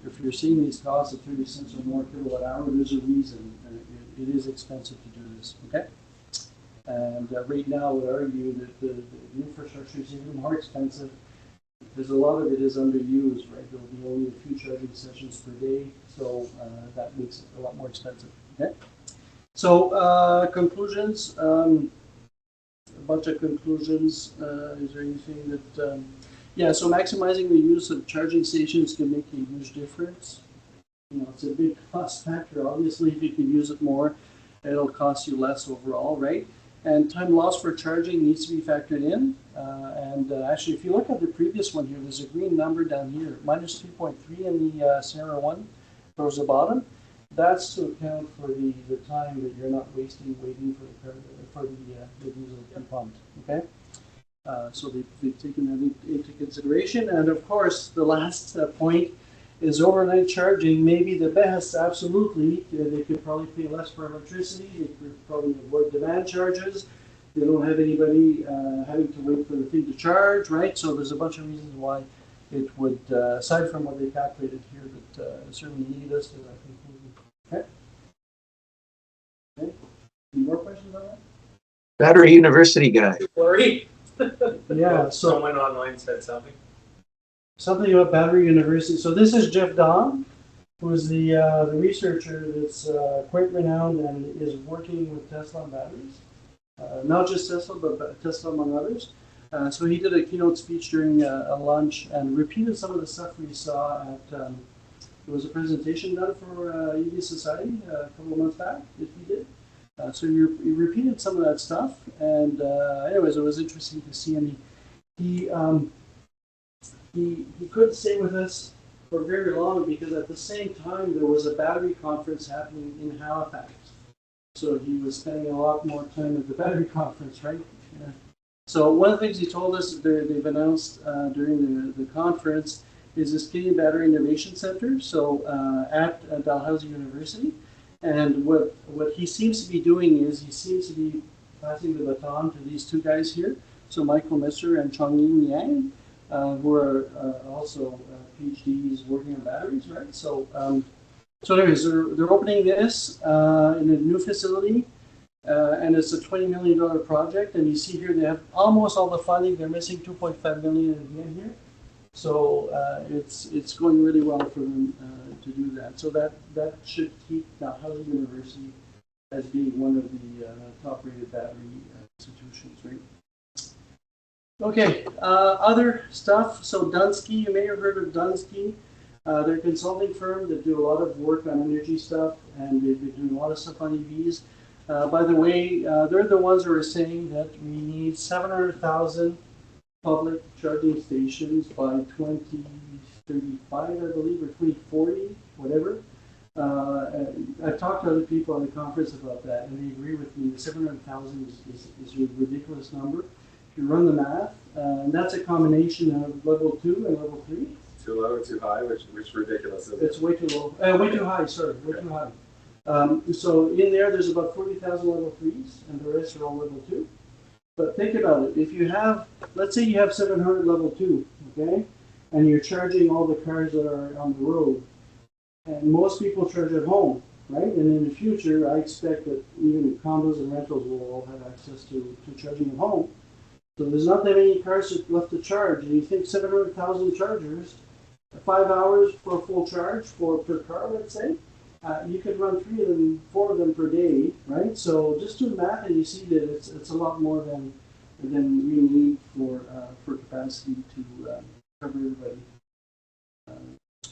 if you're seeing these costs of 30 cents or more kilowatt hour, there's a reason. It is expensive to do this. Okay. And right now, I would argue that the infrastructure is even more expensive because a lot of it is underused, right? There will be only a few charging sessions per day, so that makes it a lot more expensive. Okay. So conclusions, a bunch of conclusions. Is there anything that? So maximizing the use of charging stations can make a huge difference. It's a big cost factor. Obviously, if you can use it more, it'll cost you less overall, right? And time lost for charging needs to be factored in. Actually, if you look at the previous one here, there's a green number down here, minus 2.3 in the scenario one towards the bottom. That's to account for the time that you're not wasting waiting for the diesel to be pumped. Okay, so they've taken that into consideration. And of course, the last point is overnight charging may be the best. Absolutely, they could probably pay less for electricity. They could probably avoid demand charges. They don't have anybody having to wait for the thing to charge, right? So there's a bunch of reasons why it would, aside from what they calculated here, that certainly lead us to that conclusion. Okay. Any more questions on that? Battery University guy. Worry. Yeah. So someone online said something. Something about Battery University. So this is Jeff Dahn, who is the researcher that's quite renowned and is working with Tesla on batteries. Not just Tesla, but Tesla among others. So he did a keynote speech during a lunch and repeated some of the stuff we saw at, there was a presentation done for EV Society a couple of months back that he did. So he repeated some of that stuff. And anyways, it was interesting to see him. He couldn't stay with us for very long because at the same time there was a battery conference happening in Halifax. So he was spending a lot more time at the battery conference, right? Yeah. So one of the things he told us they've announced during the conference is this Canadian Battery Innovation Center, so at Dalhousie University. And what he seems to be doing is he seems to be passing the baton to these two guys here, so Michael Messer and Chongyin Yang, who are also PhDs working on batteries, right? So So anyways, they're opening this in a new facility, and it's a $20 million project. And you see here they have almost all the funding. They're missing $2.5 million at the end here. So it's going really well for them to do that. So that should keep Halley University as being one of the top-rated battery institutions, right? Okay, other stuff. So Dunsky, you may have heard of Dunsky. They're a consulting firm that do a lot of work on energy stuff, and they've been doing a lot of stuff on EVs. By the way, they're the ones who are saying that we need 700,000 public charging stations by 2035, I believe, or 2040, whatever. I've talked to other people on the conference about that, and they agree with me. The 700,000 is a ridiculous number. If you run the math, and that's a combination of level 2 and level 3. Too low, too high, which ridiculous is it? It's way too low. Way too high, sorry, way too high. So in there's about 40,000 level 3s, and the rest are all level 2. But think about it. If you have, let's say you have 700 level 2, okay, and you're charging all the cars that are on the road, and most people charge at home, right? And in the future, I expect that even condos and rentals will all have access to charging at home. So there's not that many cars left to charge, and you think 700,000 chargers, 5 hours for a full charge per car, let's say, you could run 3 of them, 4 of them per day, right? So just do the math, and you see that it's a lot more than we need for capacity to cover everybody.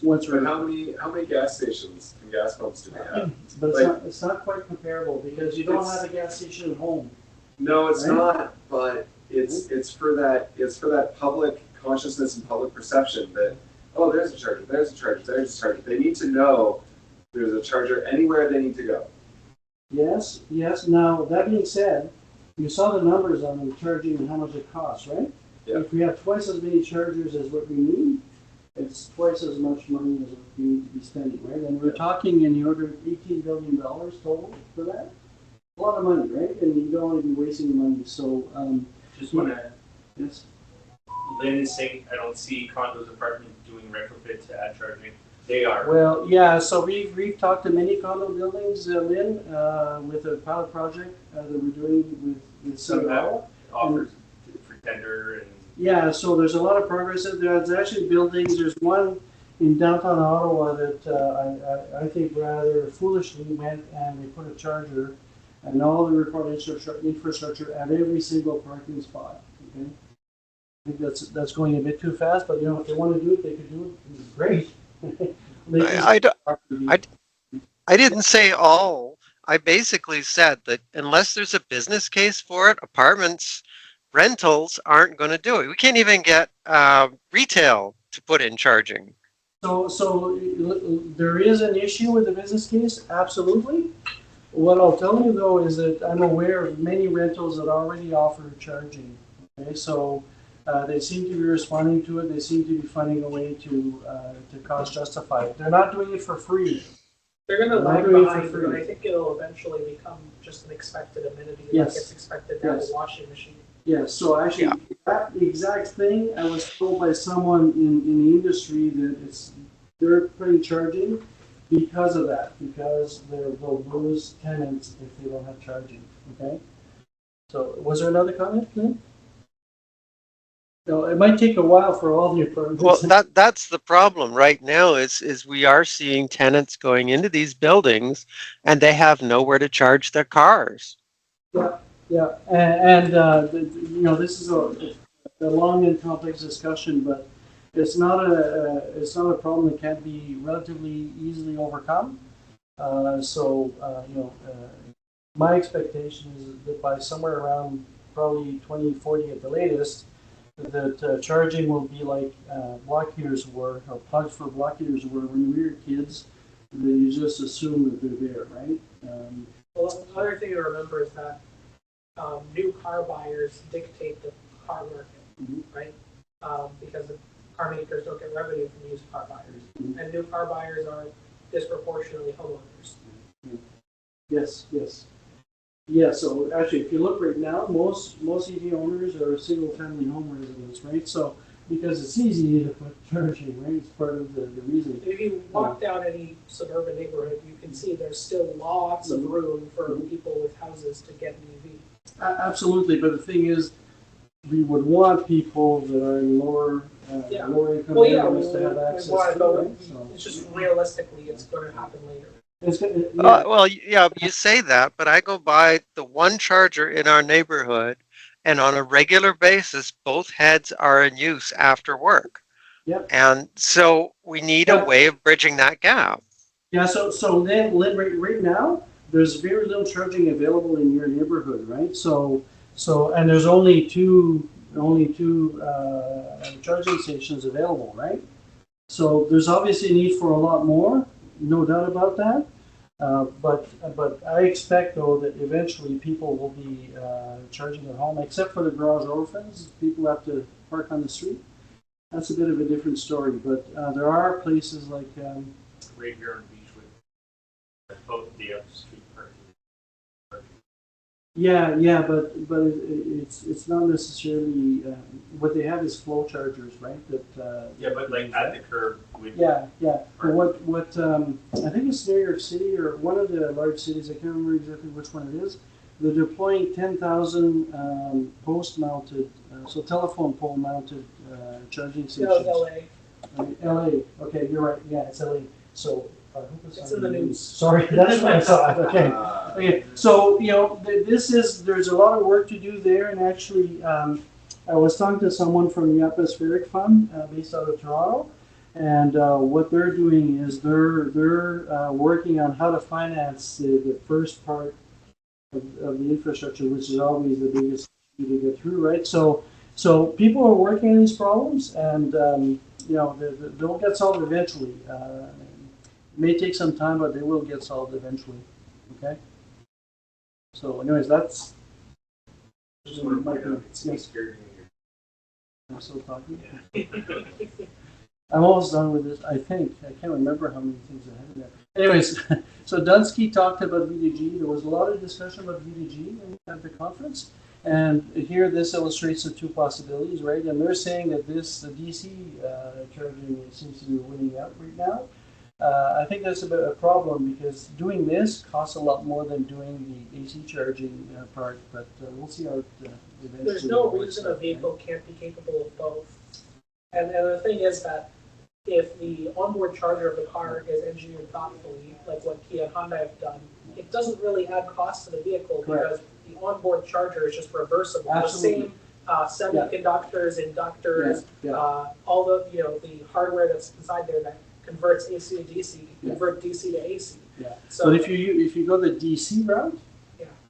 But how many gas stations and gas pumps do we have? But it's not quite comparable because you don't have a gas station at home. No, it's right? not. But it's for that public consciousness and public perception that, oh, there's a charger, there's a charger, there's a charger. They need to know there's a charger anywhere they need to go. Yes. Now, that being said, you saw the numbers on the charging and how much it costs, right? Yeah. If we have twice as many chargers as what we need, it's twice as much money as what we need to be spending, right? And we're talking in the order of $18 billion total for that. A lot of money, right? And you don't want to be wasting the money. So, Just want to, yes. Lynn is saying, I don't see condos, apartments doing retrofit to add charging. They are. Well, yeah, so we've talked to many condo buildings, Lynn, with a pilot project that we're doing with Some have Sunbelt. offers for tender and. Yeah, so there's a lot of progress. There's actually buildings. There's one in downtown Ottawa that I think rather foolishly went and they put a charger and all the required infrastructure at every single parking spot. Okay, I think that's going a bit too fast, but if they want to do it, they could do it. It's great. I didn't say all. I basically said that unless there's a business case for it, apartments, rentals aren't going to do it. We can't even get retail to put in charging. So there is an issue with the business case, absolutely. What I'll tell you though is that I'm aware of many rentals that already offer charging. Okay, so they seem to be responding to it. They seem to be finding a way to cost justify it. They're not doing it for free. They're going to lag behind, but I think it'll eventually become just an expected amenity. Yes. Like it's expected to have Yes. a washing machine. Yeah, so actually, that exact thing, I was told by someone in the industry that they're putting charging because of that, because they'll lose tenants if they don't have charging. Okay. So, was there another comment, Lynn? No, it might take a while for all the apartments. Well, that's the problem right now is we are seeing tenants going into these buildings and they have nowhere to charge their cars. Yeah, and this is a long and complex discussion, but it's not a problem that can't be relatively easily overcome. My expectation is that by somewhere around probably 2040 at the latest, that charging will be like block heaters were, or plugs for block heaters were when we were kids. That you just assume that they're there, right? Well, another thing to remember is that new car buyers dictate the car market, right? Because the car makers don't get revenue from used car buyers, and new car buyers are disproportionately homeowners. Yes. Yeah, so actually, if you look right now, most EV owners are single-family home residents, right? So because it's easy to put charging, right? It's part of the reason. If you walk down any suburban neighborhood, you can see there's still lots of room for people with houses to get an EV. Absolutely, but the thing is, we would want people that are in lower Yeah. lower income Well, yeah, areas to have access want to to, it, but right? So it's just realistically, it's going to happen later. it's yeah. Well, yeah, you say that, but I go by the one charger in our neighborhood, and on a regular basis, both heads are in use after work. Yep. And so we need a Yeah. way of bridging that gap. Yeah, so then right now, there's very little charging available in your neighborhood, right? And there's only two charging stations available, right? So there's obviously a need for a lot more, no doubt about that. But I expect though that eventually people will be charging at home, except for the garage orphans. People have to park on the street. That's a bit of a different story. But there are places like. Right here on Beachwood, both the up-street parking. Yeah, but it's not necessarily what they have is flow chargers, right? That Yeah, but like at the curb with. yeah. But what I think it's New York City or one of the large cities. I can't remember exactly which one it is. They're deploying 10,000 post-mounted, so telephone pole-mounted charging stations. LA. LA. Okay, you're right. Yeah, it's LA. So I hope It's in the news. Sorry, that's what I thought. Okay. Okay. So there's a lot of work to do there, and actually, I was talking to someone from the Atmospheric Fund based out of Toronto, and what they're doing is they're working on how to finance the first part of the infrastructure, which is always the biggest issue to get through, right? So people are working on these problems, and they'll get solved eventually. It may take some time, but they will get solved eventually. Okay. So, anyways, that's. Just want to point out, it's Yes. scared I'm still talking. me. I'm almost done with this. I think I can't remember how many things I had in there. Anyways, so Dunsky talked about VDG. There was a lot of discussion about VDG at the conference, and here this illustrates the two possibilities, right? And they're saying that the DC charging seems to be winning out right now. I think that's a bit of a problem because doing this costs a lot more than doing the AC charging part, but we'll see how it eventually There's no works reason a out, vehicle can't be capable of both. And the thing is that if the onboard charger of the car is engineered thoughtfully, like what Kia and Honda have done, it doesn't really add cost to the vehicle because the onboard charger is just reversible. Absolutely. The same semiconductors, inductors, all the hardware that's inside there that converts AC to DC, convert DC to AC. Yeah. So But if you go the DC route,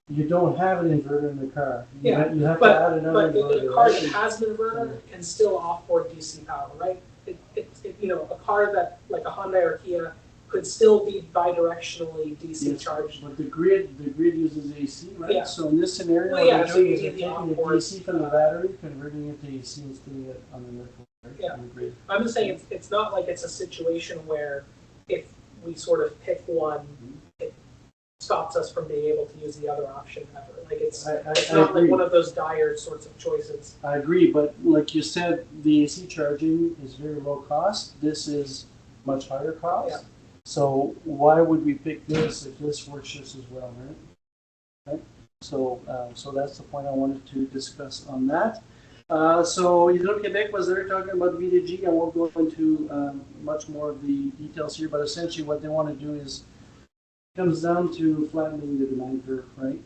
you don't have an inverter in the car. You have to add another but inverter. a car that has an inverter can still offboard DC power, right? A car that like a Honda or Kia could still be bidirectionally DC charged. But the grid uses AC, right? Yeah. So in this scenario, Well, what so they're doing you is they're need the taking the onboard, DC from the battery, converting it to AC, and sticking it on the network, right? Yeah. On the grid. I'm just saying it's not like it's a situation where if we sort of pick one, it stops us from being able to use the other option ever. Like it's I not agree. like one of those dire sorts of choices. I agree, but like you said, the AC charging is very low cost. This is much higher cost. Yeah. So why would we pick this if this works just as well, right? So that's the point I wanted to discuss on that. So Hydro-Québec was there talking about VDG. I won't go into much more of the details here, but essentially what they want to do is comes down to flattening the demand curve, right?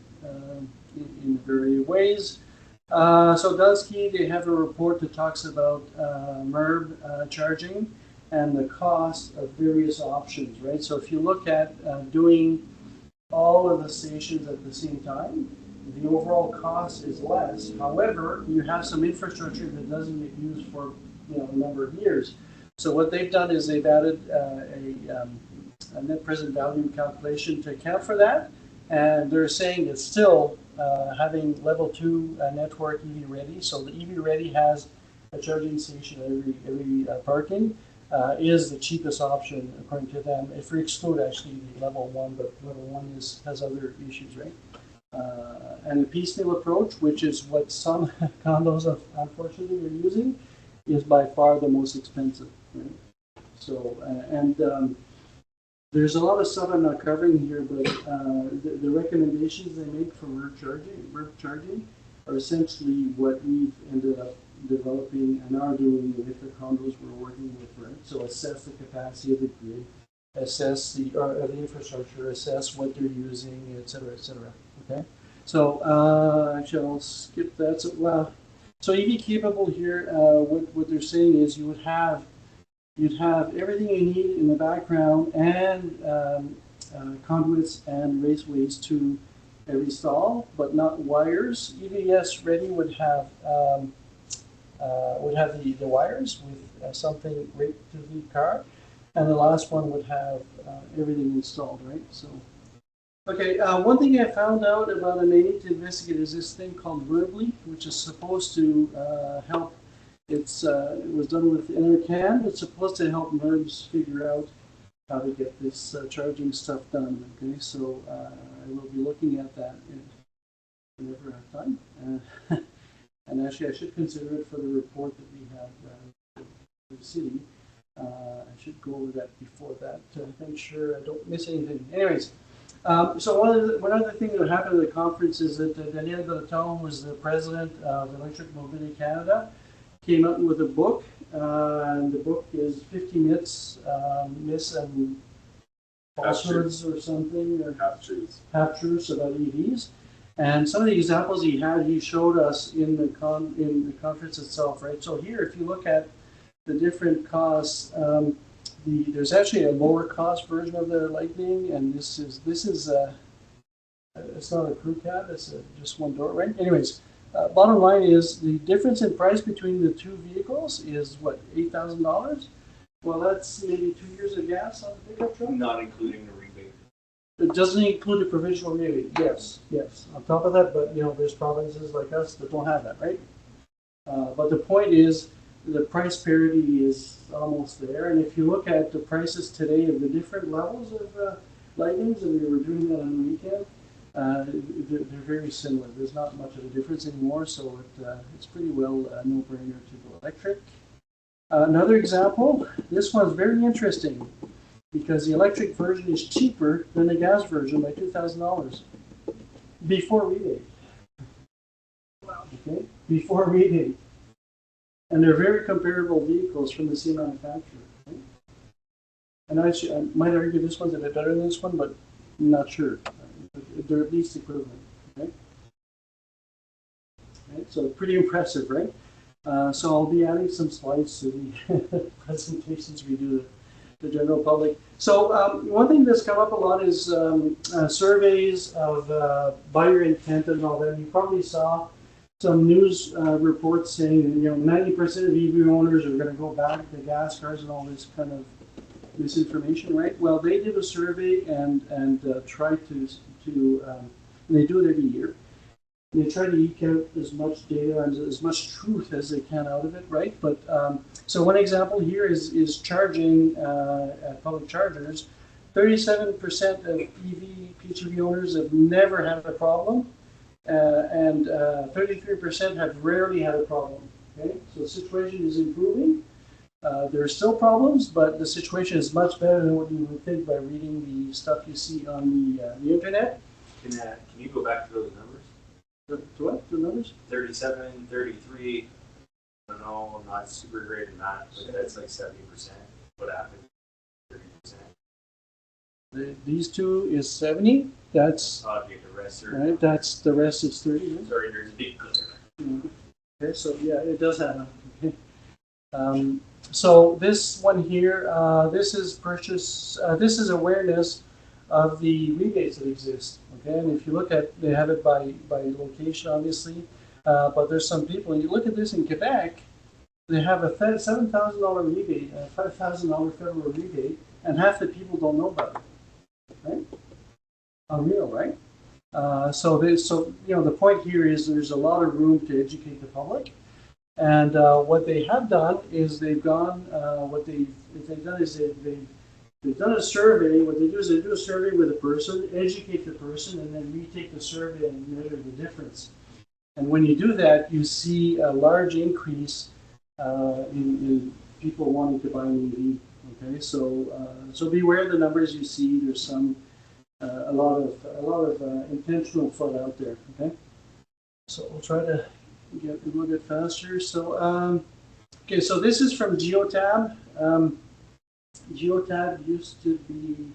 In various ways. So Dunsky, they have a report that talks about MERB charging and the cost of various options, right? So if you look at doing all of the stations at the same time, the overall cost is less. However, you have some infrastructure that doesn't get used for a number of years. So what they've done is they've added a net present value calculation to account for that, and they're saying it's still having level 2 network EV ready. So the EV ready has a charging station at every parking. Is the cheapest option according to them. If we exclude actually the level 1, but level 1 has other issues, right? And the piecemeal approach, which is what some condos unfortunately are using, is by far the most expensive. Right? So, there's a lot of stuff I'm not covering here, but the recommendations they make for MERV charging are essentially what we've ended up developing and are doing with the condos we're working with, right? So assess the capacity of the grid, assess the infrastructure, assess what they're using, et cetera, okay? So actually I'll skip that. So EV capable here, what they're saying is you'd have everything you need in the background and conduits and raceways to every stall, but not wires. EVS ready would have the wires with something right to the car, and the last one would have everything installed, right? So, okay, one thing I found out about and I need to investigate is this thing called Verbly, which is supposed to help. It was done with Intercan. It's supposed to help MERBs figure out how to get this charging stuff done. Okay, so I will be looking at that whenever I have time. And actually, I should consider it for the report that we have for the city. I should go over that before that to make sure I don't miss anything. Anyways, so one other thing that happened at the conference is that Daniel Galatone, who was the president of Electric Mobility Canada, came out with a book, and the book is 50 myths, myths and falsehoods or something, or half-truths about EVs. And some of the examples he showed us in the conference itself, right? So here, if you look at the different costs, there's actually a lower cost version of the Lightning, and this is it's not a crew cab, it's just one door, right? Anyways. Bottom line is the difference in price between the two vehicles is what, $8,000? Well, that's maybe 2 years of gas on a pickup truck. Not including the rebate. It doesn't include a provisional rebate. Yes. On top of that, but there's provinces like us that don't have that, right? But the point is, the price parity is almost there. And if you look at the prices today of the different levels of Lightnings, and we were doing that on the weekend. They're very similar. There's not much of a difference anymore, so it's pretty well a no-brainer to go electric. Another example, this one's very interesting because the electric version is cheaper than the gas version by $2,000 before rebate. Okay, before rebate, and they're very comparable vehicles from the same manufacturer. Right? And I might argue this one's a bit better than this one, but I'm not sure. They're at least equivalent, okay? Right, so pretty impressive, right? So I'll be adding some slides to the presentations we do to the general public. So one thing that's come up a lot is surveys of buyer intent and all that. You probably saw some news reports saying that 90% of EV owners are going to go back to gas cars and all this kind of misinformation, right? Well, they did a survey and tried to and they do it every year. They try to eke out as much data and as much truth as they can out of it, right? But so one example here is charging at public chargers. 37% of PHEV owners have never had a problem, and 33% have rarely had a problem. Okay, so the situation is improving. There are still problems, but the situation is much better than what you would think by reading the stuff you see on the internet. Can you go back to those numbers? To what? The numbers? 37, 33. I don't know, I'm not super great in that, but that's like 70%. What happened? 30%. These two is 70. That's Okay, the rest are. right. That's the rest is 30. Right? Sorry, there's a big clear. Okay, so yeah, it does happen. Okay. So this one here, this is purchase. This is awareness of the rebates that exist. Okay, and if you look at, they have it by location, obviously, but there's some people. And you look at this in Quebec, they have a $7,000 rebate, a $5,000 federal rebate, and half the people don't know about it. Right? Unreal, right? So the point here is there's a lot of room to educate the public. And what they have done is they've done a survey. What they do is they do a survey with a person, educate the person, and then retake the survey and measure the difference. And when you do that, you see a large increase in people wanting to buy an EV. Okay, so beware the numbers you see. There's some a lot of intentional FUD out there. Okay, so we'll try to get a little bit faster. So okay, so this is from Geotab. Geotab used to be.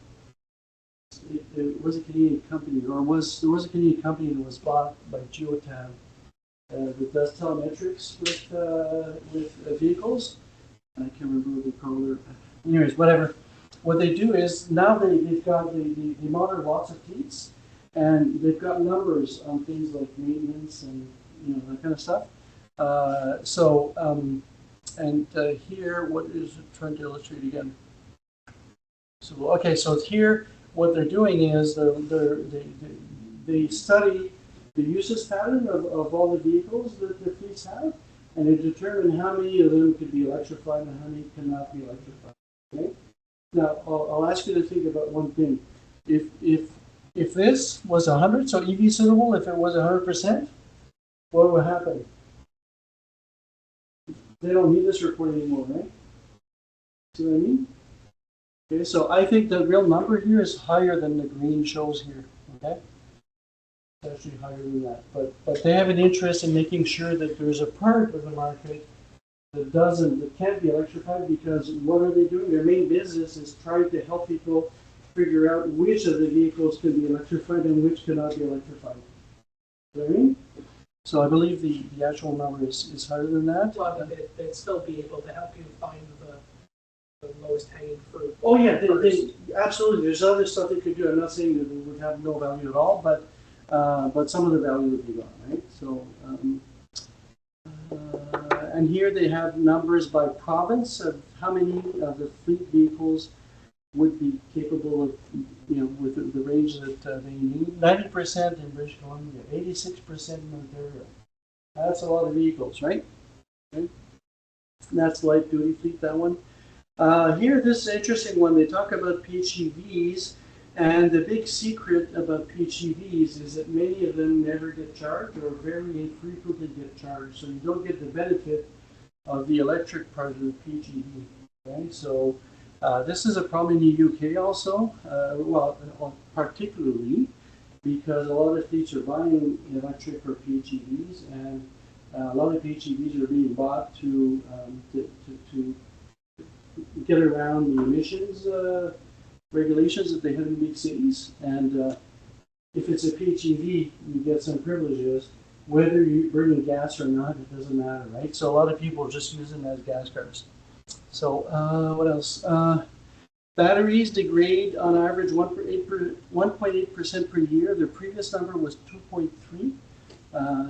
It was a Canadian company, there was a Canadian company that was bought by Geotab that does telemetrics with vehicles. I can't remember what they call it. Anyways, whatever. What they do is now they've got they monitor lots of fleets, and they've got numbers on things like maintenance and that kind of stuff. Here, what is it trying to illustrate again? So okay, so here what they're doing is they study the usage pattern of all the vehicles that the fleets have, and they determine how many of them could be electrified and how many cannot be electrified. Okay. Now I'll ask you to think about one thing. If this was 100, so EV suitable, if it was 100%, what would happen? They don't need this report anymore, right? See what I mean? Okay, so I think the real number here is higher than the green shows here. Okay, it's actually higher than that. But they have an interest in making sure that there's a part of the market that can't be electrified, because what are they doing? Their main business is trying to help people figure out which of the vehicles can be electrified and which cannot be electrified. You know what I mean? So I believe the actual number is higher than that. Well, I mean, they'd still be able to help you find the lowest hanging fruit. Oh yeah, they absolutely. There's other stuff they could do. I'm not saying that it would have no value at all, but some of the value would be gone, right? So, and here they have numbers by province of how many of the fleet vehicles would be capable of, with the range that they need. 90% in British Columbia, 86% in Ontario. That's a lot of vehicles, right? Okay. That's light duty fleet, that one. Here, this is an interesting one. They talk about PHEVs, and the big secret about PHEVs is that many of them never get charged or very infrequently get charged, so you don't get the benefit of the electric part of the PHEV. Okay, so this is a problem in the UK also, particularly because a lot of fleets are buying electric or PHEVs, and a lot of PHEVs are being bought to get around the emissions regulations that they have in big cities. And if it's a PHEV, you get some privileges. Whether you burn in gas or not, it doesn't matter, right? So a lot of people just use them as gas cars. So what else? Batteries degrade on average 1.8% per year. Their previous number was 2.3.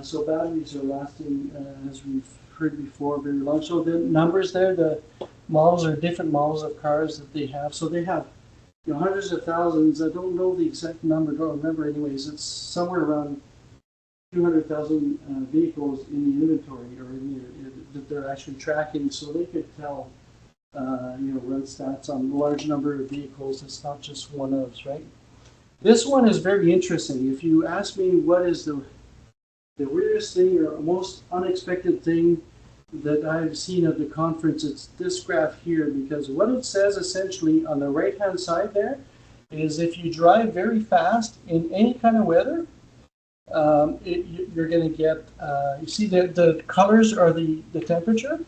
So batteries are lasting, as we've heard before, very long. So the numbers there, the models are different models of cars that they have. So they have hundreds of thousands. I don't know the exact number, don't remember anyways. It's somewhere around 200,000 vehicles in the inventory or that they're actually tracking. So they could tell, run stats on a large number of vehicles. It's not just one of, right? This one is very interesting. If you ask me what is the weirdest thing or most unexpected thing that I've seen at the conference, it's this graph here, because what it says essentially on the right hand side there is if you drive very fast in any kind of weather, you're going to get, you see the colors are the temperature,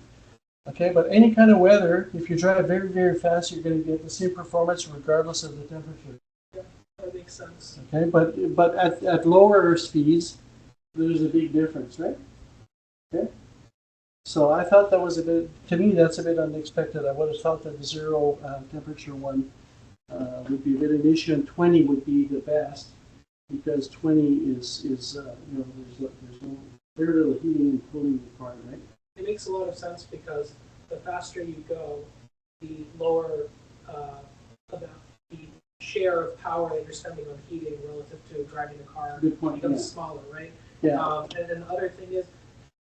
okay, but any kind of weather, if you drive very, very fast, you're going to get the same performance regardless of the temperature. Yeah, that makes sense. Okay, but at lower speeds, there's a big difference, right? Okay. So I thought that was to me, that's a bit unexpected. I would have thought that the zero temperature one would be a bit an issue, and 20 would be the best, because 20 is there's very little heating and cooling required, right? It makes a lot of sense because the faster you go, the lower the share of power that you're spending on heating relative to driving a car becomes smaller, right? Yeah. And then the other thing is,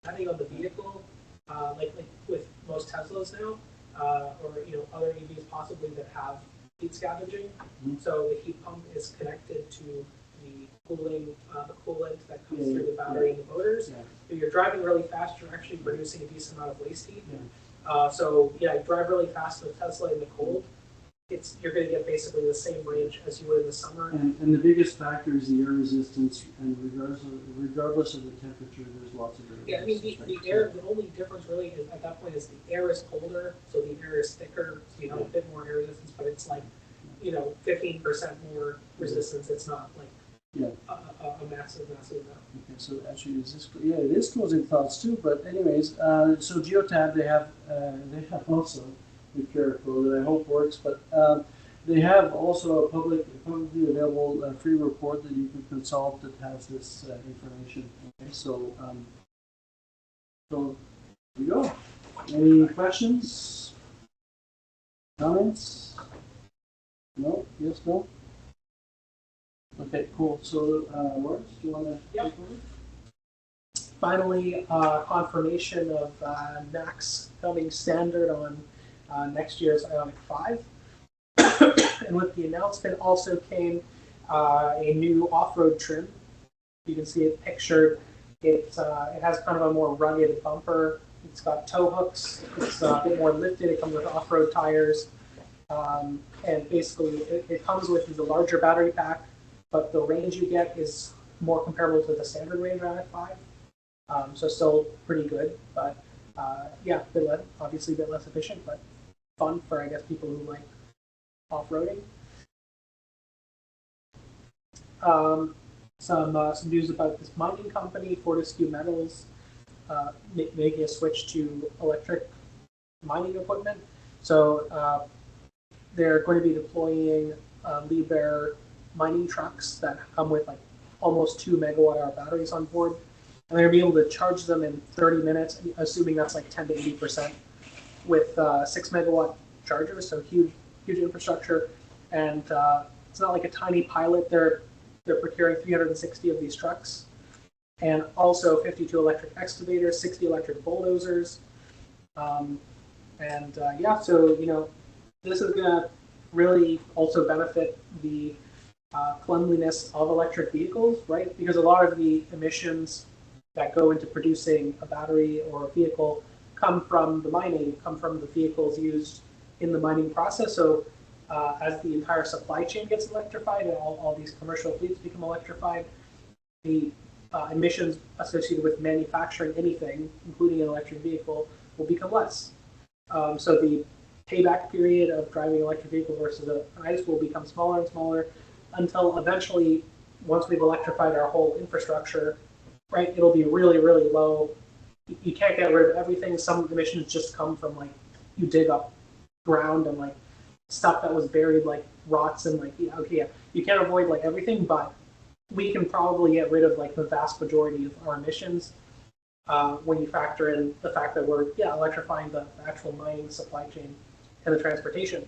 depending on the vehicle, like with most Teslas now, or other EVs possibly that have heat scavenging. Mm-hmm. So the heat pump is connected to the cooling, the coolant that comes Yeah, through the battery and the motors. Yeah. If you're driving really fast, you're actually producing a decent amount of waste heat. Yeah. So yeah, you drive really fast with Tesla in the cold, you're going to get basically the same range as you would in the summer. And the biggest factor is the air resistance, and regardless of the temperature, there's lots of air Yeah, I mean, resistance. the air, the only difference really is at that point is the air is colder, so the air is thicker, so you have a bit more air resistance, but it's like, 15% more resistance. It's not like Yeah. a massive amount. Okay, so actually, it is closing thoughts too. But anyways, so Geotab they have also, be careful that I hope works, but they have also a publicly available free report that you can consult that has this information. Okay, so here we go. Any questions? Comments? No? Yes? No? Okay, cool. So, Lawrence, do you want to Yep. take over? Finally, confirmation of NACS coming standard on next year's Ioniq 5. And with the announcement also came a new off-road trim. You can see it pictured. It has kind of a more rugged bumper. It's got tow hooks. It's a bit more lifted. It comes with off-road tires. And basically, it comes with the larger battery pack, but the range you get is more comparable to the standard range Ioniq 5. So still pretty good, but yeah, obviously a bit less efficient, but fun for, I guess, people who like off-roading. Some news about this mining company, Fortescue Metals, making a switch to electric mining equipment. So they're going to be deploying Liebherr mining trucks that come with like almost 2 megawatt-hour batteries on board. And they're going to be able to charge them in 30 minutes, assuming that's like 10 to 80%, with 6 megawatt chargers, so huge infrastructure. And it's not like a tiny pilot. They're procuring 360 of these trucks, and also 52 electric excavators, 60 electric bulldozers. Yeah, so this is going to really also benefit the cleanliness of electric vehicles, right? Because a lot of the emissions that go into producing a battery or a vehicle come from the vehicles used in the mining process. So as the entire supply chain gets electrified and all these commercial fleets become electrified, the emissions associated with manufacturing anything, including an electric vehicle, will become less. So the payback period of driving an electric vehicle versus an ICE will become smaller and smaller until eventually, once we've electrified our whole infrastructure, right, it'll be really, really low. You can't get rid of everything. Some emissions just come from like you dig up ground and like stuff that was buried like rots and like you can't avoid like everything, but we can probably get rid of like the vast majority of our emissions when you factor in the fact that we're electrifying the actual mining supply chain and the transportation.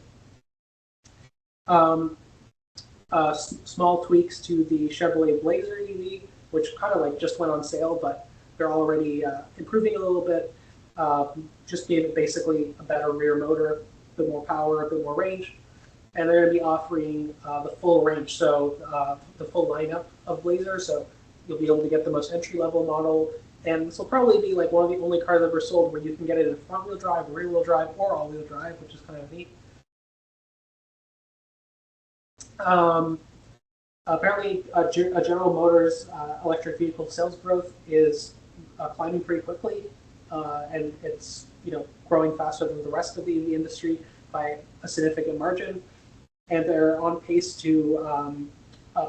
Small tweaks to the Chevrolet Blazer EV, which kind of like just went on sale, but they're already improving a little bit. Just gave it basically a better rear motor, a bit more power, a bit more range, and they're going to be offering the full range, so the full lineup of Blazer. So you'll be able to get the most entry-level model, and this will probably be like one of the only cars ever sold where you can get it in front-wheel drive, rear-wheel drive, or all-wheel drive, which is kind of neat. Apparently, General Motors electric vehicle sales growth is climbing pretty quickly, and it's growing faster than the rest of the EV industry by a significant margin, and they're on pace to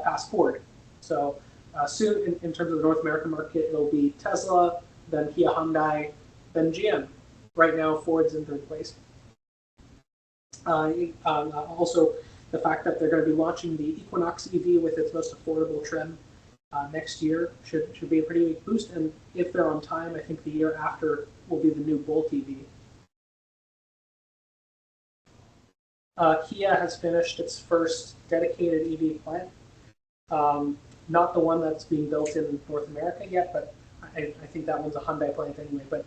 pass Ford. So soon, in terms of the North American market, it'll be Tesla, then Kia, Hyundai, then GM. Right now, Ford's in third place. Also, the fact that they're going to be launching the Equinox EV with its most affordable trim next year should be a pretty big boost. And if they're on time, I think the year after will be the new Bolt EV. Kia has finished its first dedicated EV plant. Not the one that's being built in North America yet, but I think that one's a Hyundai plant anyway. But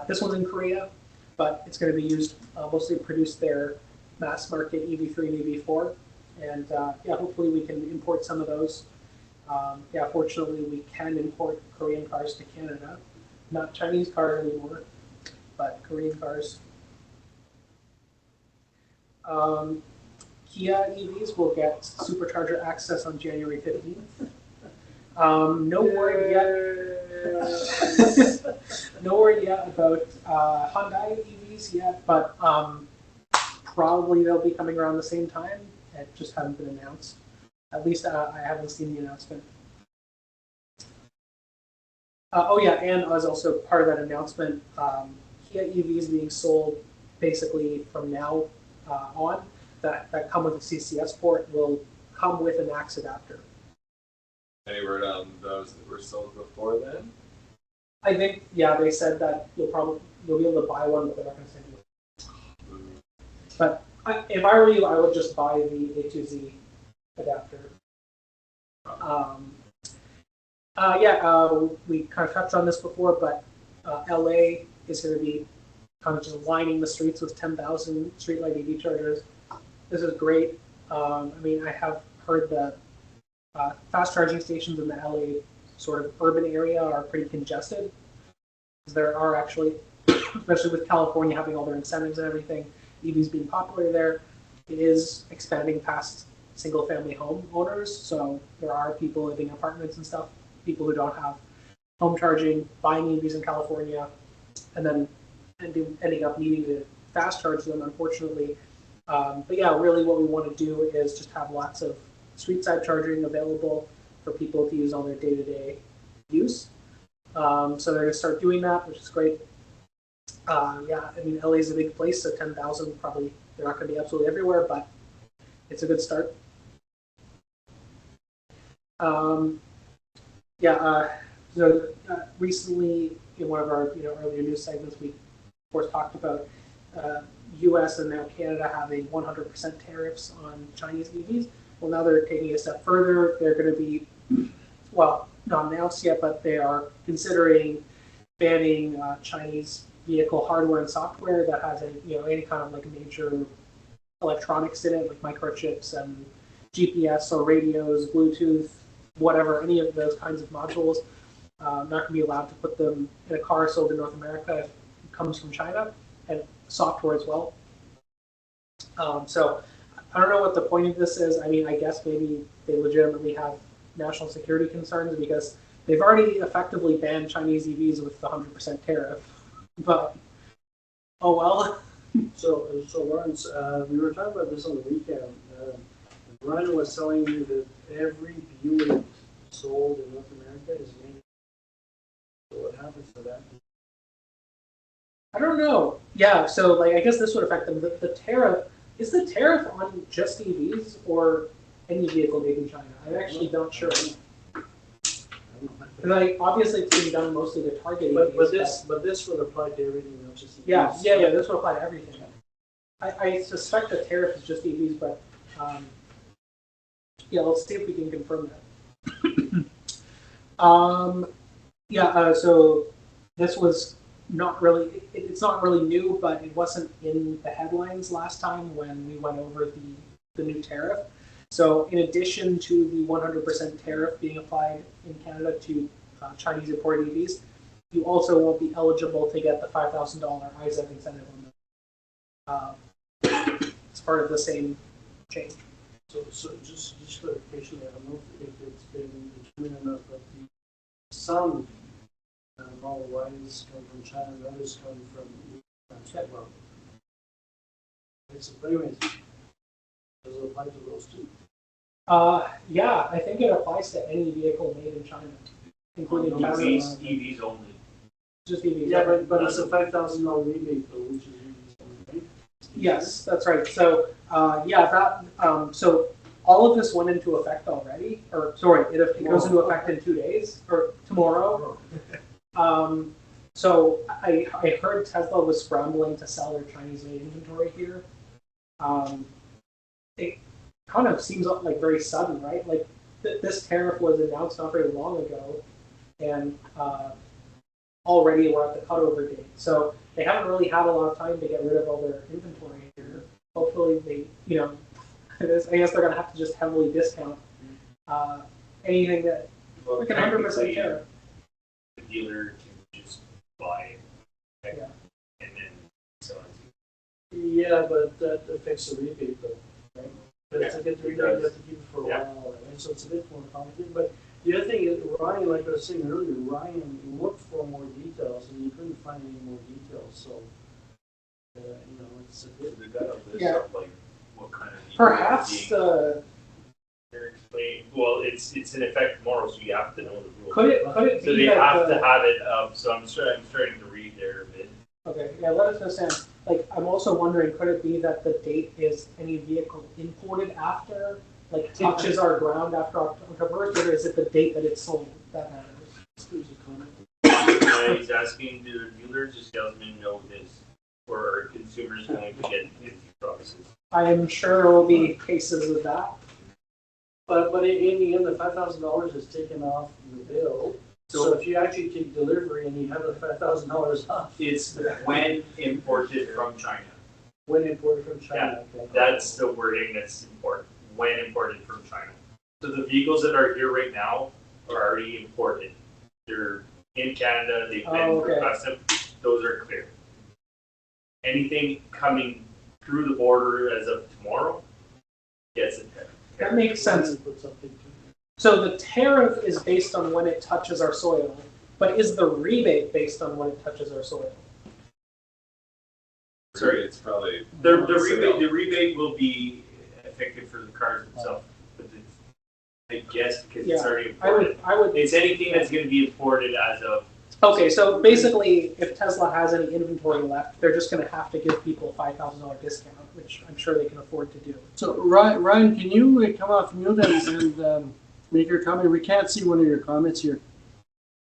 this one's in Korea, but it's going to be used mostly to produce their mass market EV3 and EV4, and hopefully we can import some of those Yeah, fortunately, we can import Korean cars to Canada. Not Chinese cars anymore, but Korean cars. Kia EVs will get supercharger access on January 15th. No word yet. No word yet about Hyundai EVs yet, but probably they'll be coming around the same time. It just hasn't been announced. At least I haven't seen the announcement. Oh yeah, and as also part of that announcement, Kia EVs being sold basically from now on that come with a CCS port will come with an AX adapter. Any word on those that were sold before then? I think they said that you'll be able to buy one, but they're not going to send you one. But if I were you, I would just buy the A to Z adapter. We kind of touched on this before, but LA is going to be kind of just lining the streets with 10,000 streetlight EV chargers. This is great. I mean, I have heard that fast charging stations in the LA sort of urban area are pretty congested. There are actually, especially with California having all their incentives and everything, EVs being popular there, it is expanding past single family home owners. So there are people living in apartments and stuff, people who don't have home charging, buying EVs in California, and then ending up needing to fast charge them, unfortunately. But yeah, really what we want to do is just have lots of street side charging available for people to use on their day-to-day use. So they're going to start doing that, which is great. I mean, LA is a big place, so 10,000 probably, they're not going to be absolutely everywhere, but it's a good start. Recently in one of our earlier news segments, we of course talked about U.S. and now Canada having 100% tariffs on Chinese EVs. Well, now they're taking it a step further. They're going to be, well, not announced yet, but they are considering banning Chinese vehicle hardware and software that has any kind of like major electronics in it, like microchips and GPS or radios, Bluetooth, whatever, any of those kinds of modules. Not going to be allowed to put them in a car sold in North America if it comes from China, and software as well. So I don't know what the point of this is. I mean, I guess maybe they legitimately have national security concerns because they've already effectively banned Chinese EVs with the 100% tariff. But, oh well. So Lawrence, we were talking about this on the weekend. Ryan was telling me that every Buick sold in North America is made. So what happens to that? I don't know. Yeah, so like I guess this would affect them. The tariff is the tariff on just EVs or any vehicle made in China? I'm actually not sure. Like obviously it's being done mostly to target EVs. But this would apply to everything, not just EVs. Yeah. This would apply to everything. I suspect the tariff is just EVs, but let's see if we can confirm that. So this was not really, it's not really new, but it wasn't in the headlines last time when we went over the new tariff. So in addition to the 100% tariff being applied in Canada to Chinese imported EVs, you also won't be eligible to get the $5,000 ISEV incentive on them. It's part of the same change. So just clarification, I don't know if it's been determined enough, but some Model Ys come from China and others come from well. So anyways, does it apply to those two? I think it applies to any vehicle made in China, including EVs only. Just EVs. Yeah, but it's a $5,000 rebate though, which is EVs only, right? Yes, that's right. So so all of this went into effect already, or sorry, it goes into effect in 2 days or tomorrow. So I heard Tesla was scrambling to sell their Chinese-made inventory here. It kind of seems like very sudden, right? Like this tariff was announced not very long ago, and already we're at the cutover date. So they haven't really had a lot of time to get rid of all their inventory here. Hopefully they, I guess they're going to have to just heavily discount. anything that Well, we can 100% technically, share. the dealer can just buy it Yeah. and then sell it. Yeah, but that affects the rebate though, right? But to get the it rebate, you does. have to keep it for a Yeah. while, right? So it's a bit more complicated. But the other thing is, Ryan, like I was saying earlier, Ryan looked for more details and he couldn't find any more details, so, it's a bit. They got a list Yeah. of like what kind of. Perhaps Explain. Well, it's in effect tomorrow, so you have to know the rules. could it So be they that have the, to have it up. So I'm starting to read there a bit. okay, yeah, let us understand. Like, I'm also wondering, could it be that the date is any vehicle imported after, like, touches our ground after October 1st, or is it the date that it's sold that matters? There's a comment. He's asking, do dealers or salesmen know this, or are consumers going to get these promises? I am sure there will be cases of that. But in the end, the $5,000 is taken off the bill. So if you actually take delivery and you have the $5,000 off. It's when imported from China. When imported from China. Okay. That's the wording that's important. When imported from China. So the vehicles that are here right now are already imported. They're in Canada. They've been through custom. Those are clear. Anything coming through the border as of tomorrow gets a tariff. That makes sense. Put something to So the tariff is based on when it touches our soil, but is the rebate based on when it touches our soil? Sorry, it's probably. The rebate will be effective for the cars themselves. But it's, I guess because it's already imported. I would. It's anything that's going to be imported as of. Okay, so basically, if Tesla has any inventory left, they're just going to have to give people a $5,000 discount, which I'm sure they can afford to do. So Ryan, can you come off mute and make your comment? We can't see one of your comments here.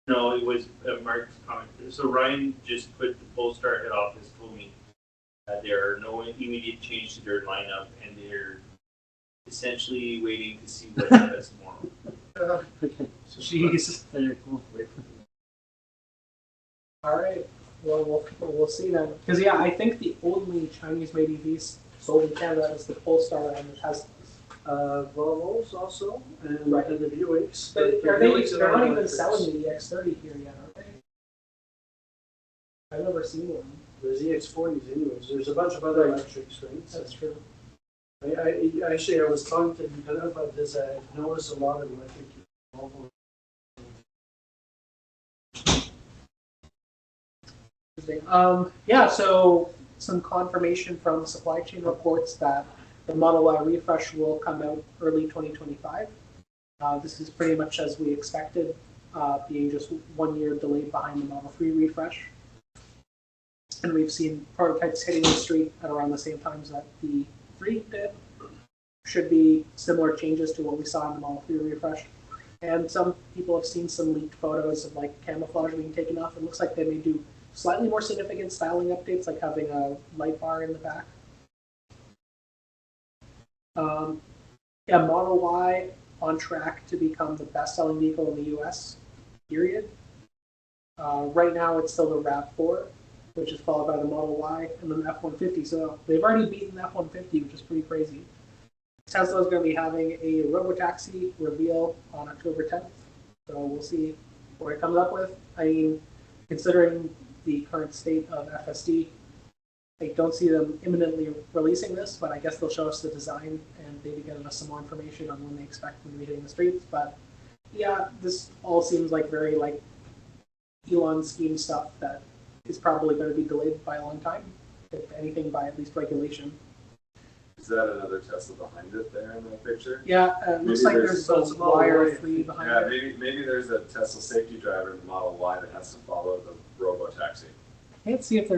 No, it was Mark's comment. So Ryan just put the Polestar head office told me there are no immediate change to their lineup, and they're essentially waiting to see what happens tomorrow. Okay. Jeez. Very cool. All right. Well, we'll see then. Because yeah, I think the only Chinese-made EVs sold in Canada is the Polestar and the Teslas. Volvos also, and Right. the Buicks. But the are they? Buicks They're not even electrics. selling the EX30 here yet, are they? I've never seen one. There's EX40s anyways. There's a bunch of other electrics, right? That's true. Actually, I was talking to you about this. I've noticed a lot of electric Volvos. Yeah, so some confirmation from supply chain reports that the Model Y refresh will come out early 2025. This is pretty much as we expected, being just 1 year delayed behind the Model 3 refresh. And we've seen prototypes hitting the street at around the same times that the 3 did. Should be similar changes to what we saw in the Model 3 refresh. And some people have seen some leaked photos of like camouflage being taken off. It looks like they may do slightly more significant styling updates, like having a light bar in the back. Yeah, Model Y on track to become the best-selling vehicle in the US, period. Right now, it's still the RAV4, which is followed by the Model Y and then the F-150. So they've already beaten the F-150, which is pretty crazy. Tesla is going to be having a robotaxi reveal on October 10th. So we'll see what it comes up with. I mean, considering the current state of FSD, I don't see them imminently releasing this, but I guess they'll show us the design and maybe get us some more information on when they expect them to be hitting the streets. But yeah, this all seems like very like Elon scheme stuff that is probably going to be delayed by a long time, if anything by at least regulation. Is that another Tesla behind it there in that picture? Yeah, it looks like there's a wire 3 behind Yeah, it. maybe there's a Tesla safety driver in the Model Y that has to follow the robo-taxi. Can't see if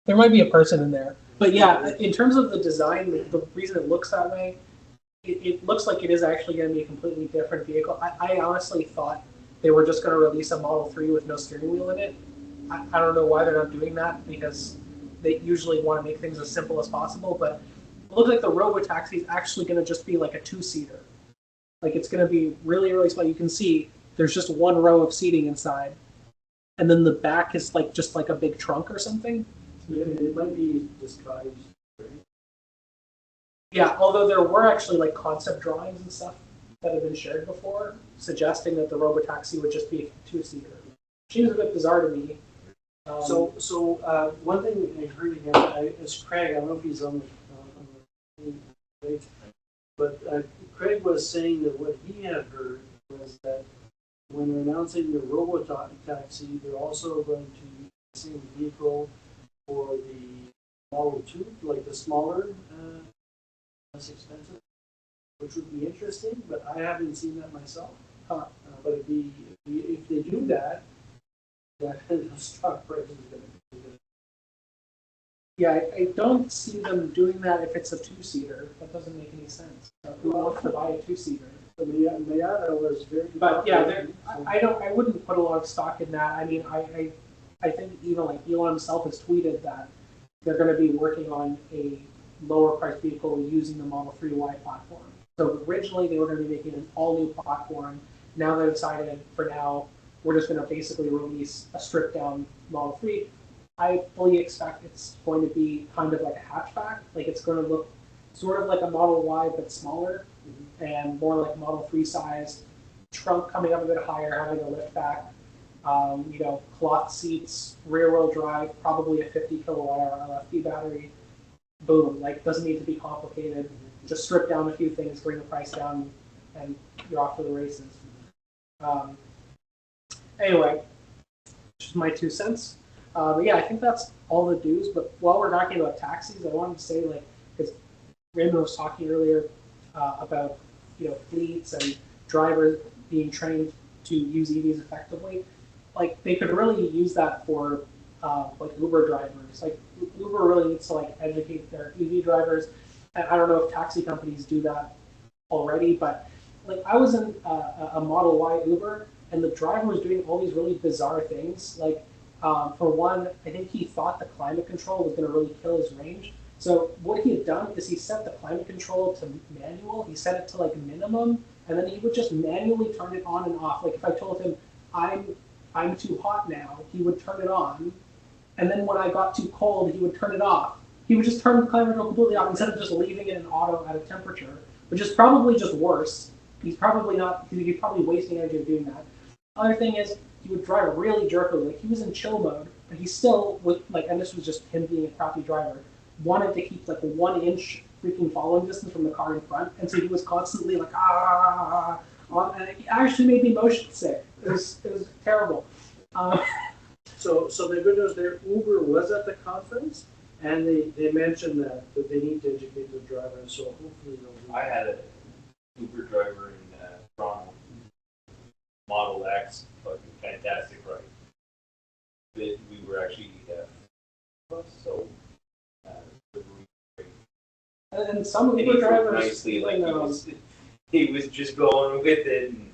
there might be a person in there. But yeah, in terms of the design, the reason it looks that way, it looks like it is actually going to be a completely different vehicle. I honestly thought they were just going to release a Model 3 with no steering wheel in it. I don't know why they're not doing that, because they usually want to make things as simple as possible, but it looks like the robotaxi is actually going to just be like a 2-seater. Like it's going to be really, really small. You can see there's just one row of seating inside, and then the back is like just like a big trunk or something. Yeah, it might be disguised. Right? Yeah, although there were actually like concept drawings and stuff that have been shared before, suggesting that the robotaxi would just be a two-seater. Seems a bit bizarre to me. One thing I heard again is Craig. I don't know if he's on the right? But Craig was saying that what he had heard was that when they're announcing the robotaxi, they're also going to use the same vehicle for the Model 2, like the smaller, less expensive, which would be interesting, but I haven't seen that myself. But it'd be, if they do that, the stock price is going to be. Yeah, I don't see them doing that if it's a two-seater. That doesn't make any sense. Who wants to buy a two-seater? The Miata was very. But yeah, I wouldn't put a lot of stock in that. I mean, I think even like Elon himself has tweeted that they're going to be working on a lower price vehicle using the Model 3Y platform. So originally they were going to be making an all new platform. Now they decided for now we're just going to basically release a stripped down Model 3. I fully expect it's going to be kind of like a hatchback. Like it's going to look sort of like a Model Y but smaller and more like Model 3 size. Trunk coming up a bit higher, having a lift back. Cloth seats, rear wheel drive, probably a 50 kilowatt hour LFP battery. Boom, like doesn't need to be complicated. Just strip down a few things, bring the price down, and you're off to the races. Anyway, just my 2 cents. But yeah, I think that's all the dues. But while we're talking about taxis, I wanted to say, like, because Raymond was talking earlier about fleets and drivers being trained to use EVs effectively. Like they could really use that for like Uber drivers. Like Uber really needs to like educate their EV drivers. And I don't know if taxi companies do that already, but like I was in a Model Y Uber, and the driver was doing all these really bizarre things. Like for one, I think he thought the climate control was going to really kill his range. So what he had done is he set the climate control to manual. He set it to like minimum, and then he would just manually turn it on and off. Like if I told him I'm too hot now, he would turn it on, and then when I got too cold, he would turn it off. He would just turn the climate control completely off instead of just leaving it in auto at a temperature, which is probably just worse. He's probably wasting energy doing that. Other thing is he would drive really jerkily. Like he was in chill mode, but he still would and this was just him being a crappy driver, wanted to keep like a 1 inch freaking following distance from the car in front, and so he was constantly like and it actually made me motion sick. It was terrible. So the good news there, Uber was at the conference, and they mentioned that they need to educate the drivers. So hopefully they'll do I had an Uber driver in Toronto, Model X, fucking fantastic ride. We were actually so. And some And Uber he drove drivers, nicely, like he was just going with it. And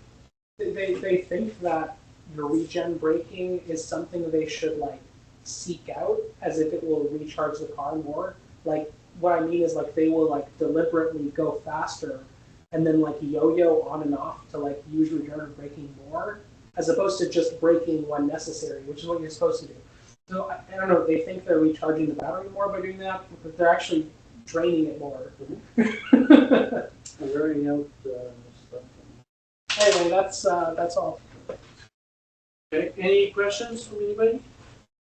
they think that the regen braking is something they should like seek out as if it will recharge the car more. Like what I mean is like they will like deliberately go faster and then like yo-yo on and off to like use regenerative braking more, as opposed to just braking when necessary, which is what you're supposed to do. So I don't know. They think they're recharging the battery more by doing that, but they're actually draining it more. wearing out stuff. Anyway, that's all. Okay. Any questions from anybody?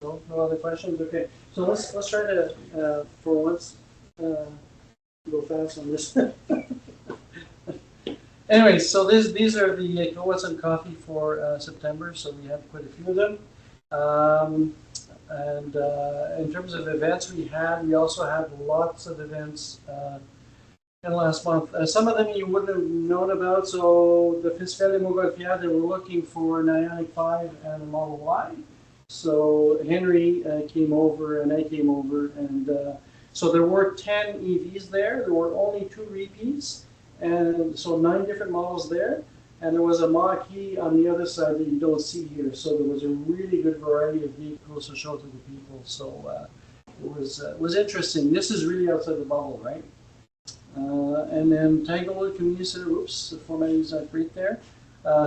No other questions. Okay. So let's try to for once go fast on this. Anyway, so these are the What's on Coffee for September. So we have quite a few of them. And in terms of events we also had lots of events in the last month. Some of them you wouldn't have known about. So the Fiscale Montgolfière, they were looking for an Ioniq 5 and a Model Y. So Henry came over and I came over, and so there were 10 EVs there. There were only 2 repeats, and so 9 different models there. And there was a Mach-E on the other side that you don't see here. So there was a really good variety of vehicles to show to the people. So it was interesting. This is really outside the bubble, right? And then Tanglewood Community Center, oops, the formatting is not great there.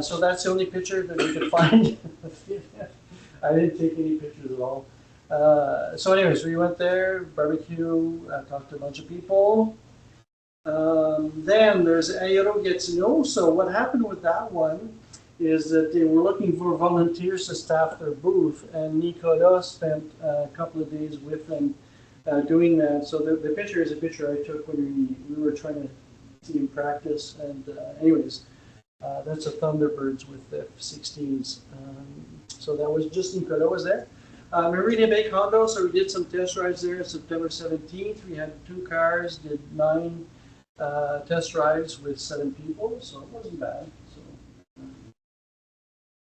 So that's the only picture that we could find. I didn't take any pictures at all. So anyways, we went there, barbecue, talked to a bunch of people. Then there's Ayero Gets No. So what happened with that one is that they were looking for volunteers to staff their booth, and Nicolas spent a couple of days with them doing that. So the picture is a picture I took when we were trying to see him practice. And anyways, that's a Thunderbirds with F-16s. So that was just Nicolas was there. Marina Bay Condo, so we did some test drives there September 17th. We had 2 cars, did 9 test drives with 7 people, so it wasn't bad. So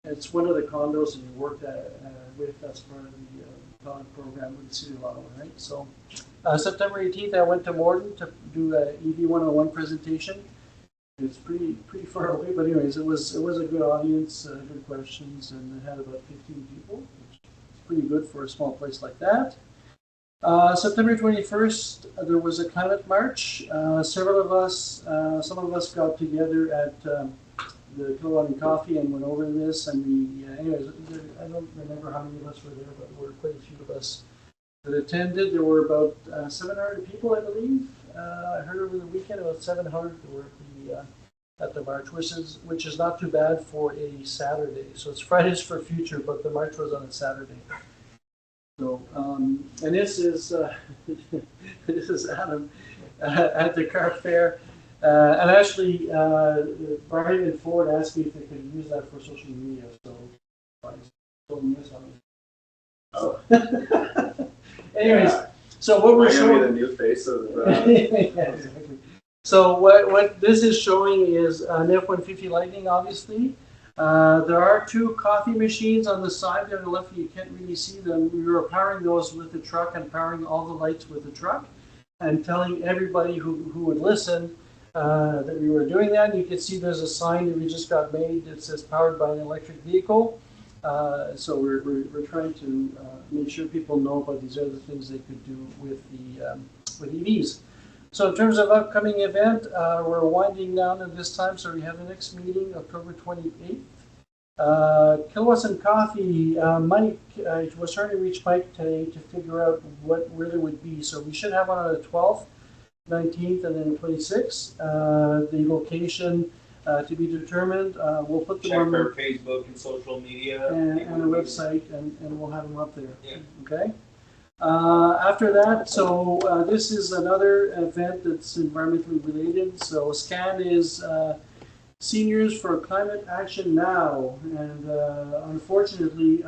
it's one of the condos that we worked with as part of the pilot program with the City of Ottawa, right? So September 18th, I went to Morden to do an EV 101 presentation. It's pretty far away, but anyways, it was a good audience, good questions, and it had about 15 people, which is pretty good for a small place like that. September 21st, there was a climate march. Some of us got together at the Kilowatt and Coffee and went over this. And we, anyways, I don't remember how many of us were there, but there were quite a few of us that attended. There were about 700 people, I believe. I heard over the weekend about 700 were at the march, which is not too bad for a Saturday. So it's Fridays for Future, but the march was on a Saturday. So, and this is this is Adam at the car fair, and actually, Brian and Ford asked me if they could use that for social media. So, I told them yes on it. Anyways, so what we're showing the new face of. yeah, exactly. So what this is showing is an F-150 Lightning, obviously. There are 2 coffee machines on the side there on the left. You can't really see them. We were powering those with the truck and powering all the lights with the truck and telling everybody who would listen that we were doing that. And you can see there's a sign that we just got made that says powered by an electric vehicle. So we're trying to make sure people know about these other things they could do with EVs. So in terms of upcoming event, we're winding down at this time, so we have the next meeting, October 28th. Kilowatts and Coffee, Mike was trying to reach Mike today to figure out where there would be. So we should have one on the 12th, 19th, and then 26th. The location to be determined. We'll put them on our Facebook and social media. And the website, and we'll have them up there. Yeah. Okay. After that, so this is another event that's environmentally related. So SCAN is Seniors for Climate Action Now, and unfortunately,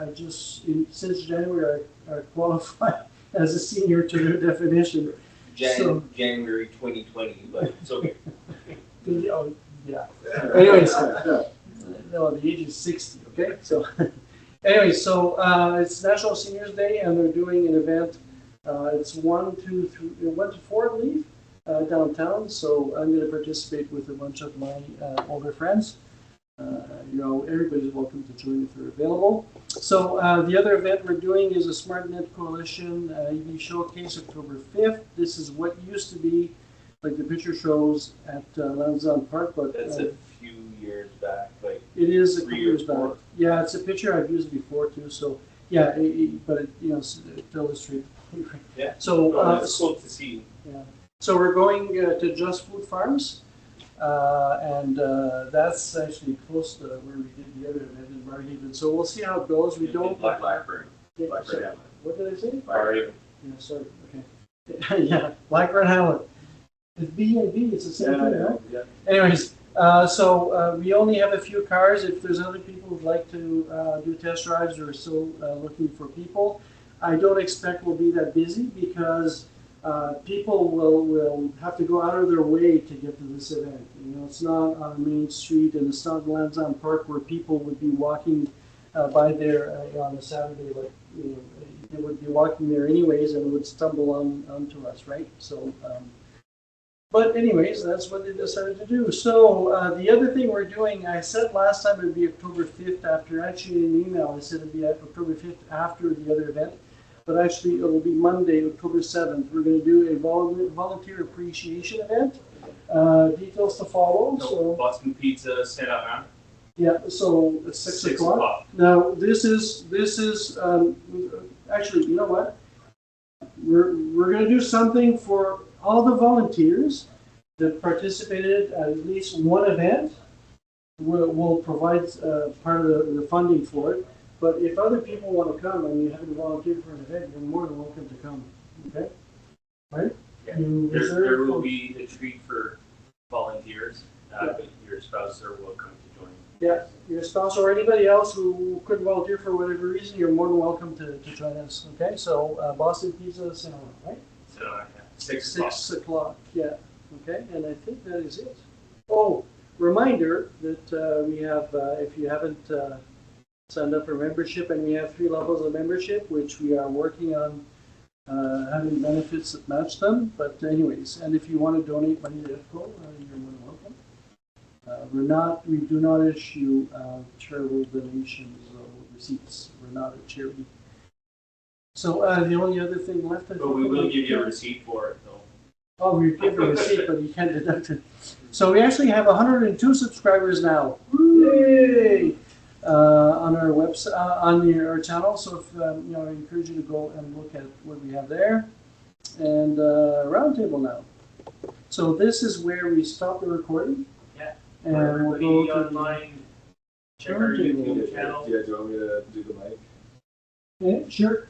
since January I qualify as a senior to their definition. January 2020, but it's okay. Oh, yeah. Anyways, no, the age is 60. Okay, so. Anyway, so it's National Seniors Day, and they're doing an event. It's 1 to 4, I believe, downtown. So I'm going to participate with a bunch of my older friends. Everybody's welcome to join if they're available. So the other event we're doing is a SmartNet Coalition EV Showcase, October 5th. This is what used to be, like the picture shows, at Lansdowne Park, but that's a few years back, like it is a couple 3 years years back. forward. Yeah, it's a picture I've used before too. So yeah, to illustrate. Yeah. So it's cool to see. Yeah. So we're going to Just Food Farms, and that's actually close to where we did the other event in Barhaven. So we'll see how it goes. We don't. Blackburn. Yeah, Blackburn Hamlet. what did I say? Barhaven. Yeah, sorry. Okay. Yeah, Blackburn Hamlet. It's B and B. It's the same thing, right? Yeah. Anyways, so we only have a few cars. If there's other people who'd like to do test drives, we're still looking for people. I don't expect we'll be that busy because people will have to go out of their way to get to this event. It's not on Main Street, and it's not Lansdowne Park where people would be walking by there on a Saturday. Like they would be walking there anyways and would stumble onto us, right? So. But anyways, that's what they decided to do. So the other thing we're doing, I said last time it would be October 5th after, actually in the email I said it would be October 5th after the other event, but actually it will be Monday, October 7th. We're going to do a volunteer appreciation event. Details to follow. So Boston Pizza, stand up now. yeah, so it's 6 o'clock. Now this is actually, you know what? We're going to do something for all the volunteers, that participated at least one event will provide part of the funding for it. But if other people want to come and you haven't volunteered for an event, you're more than welcome to come. Okay? Right? Yeah. You There reserve will for- be a treat for volunteers, Yeah. but your spouses are welcome to join. Yeah, your spouse or anybody else who couldn't volunteer for whatever reason, you're more than welcome to join us. Okay? So Boston Pizza Cinema, right? So, 6 o'clock. 6 o'clock, yeah. Okay, and I think that is it. Oh, reminder that we have, if you haven't signed up for membership, and we have 3 levels of membership, which we are working on having benefits that match them. But anyways, and if you want to donate money to EVCO, you're more than welcome. We do not issue charitable donations or receipts. We're not a charity. So the only other thing left, I But think, we will give you a receipt for it, though. oh, we give a receipt, but you can't deduct it. So we actually have 102 subscribers now. Yay! On our website, on our channel. So if I encourage you to go and look at what we have there. And roundtable now. So this is where we stop the recording. Yeah. And For we'll everybody go to online, check our Roundtable. YouTube channel. Yeah, do you want me to do the mic? Yeah, sure.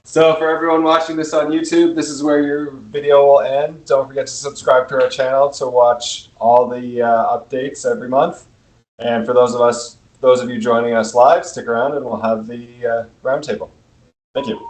So for everyone watching this on YouTube, this is where your video will end. Don't forget to subscribe to our channel to watch all the updates every month. And for those of you joining us live, stick around and we'll have the roundtable. Thank you.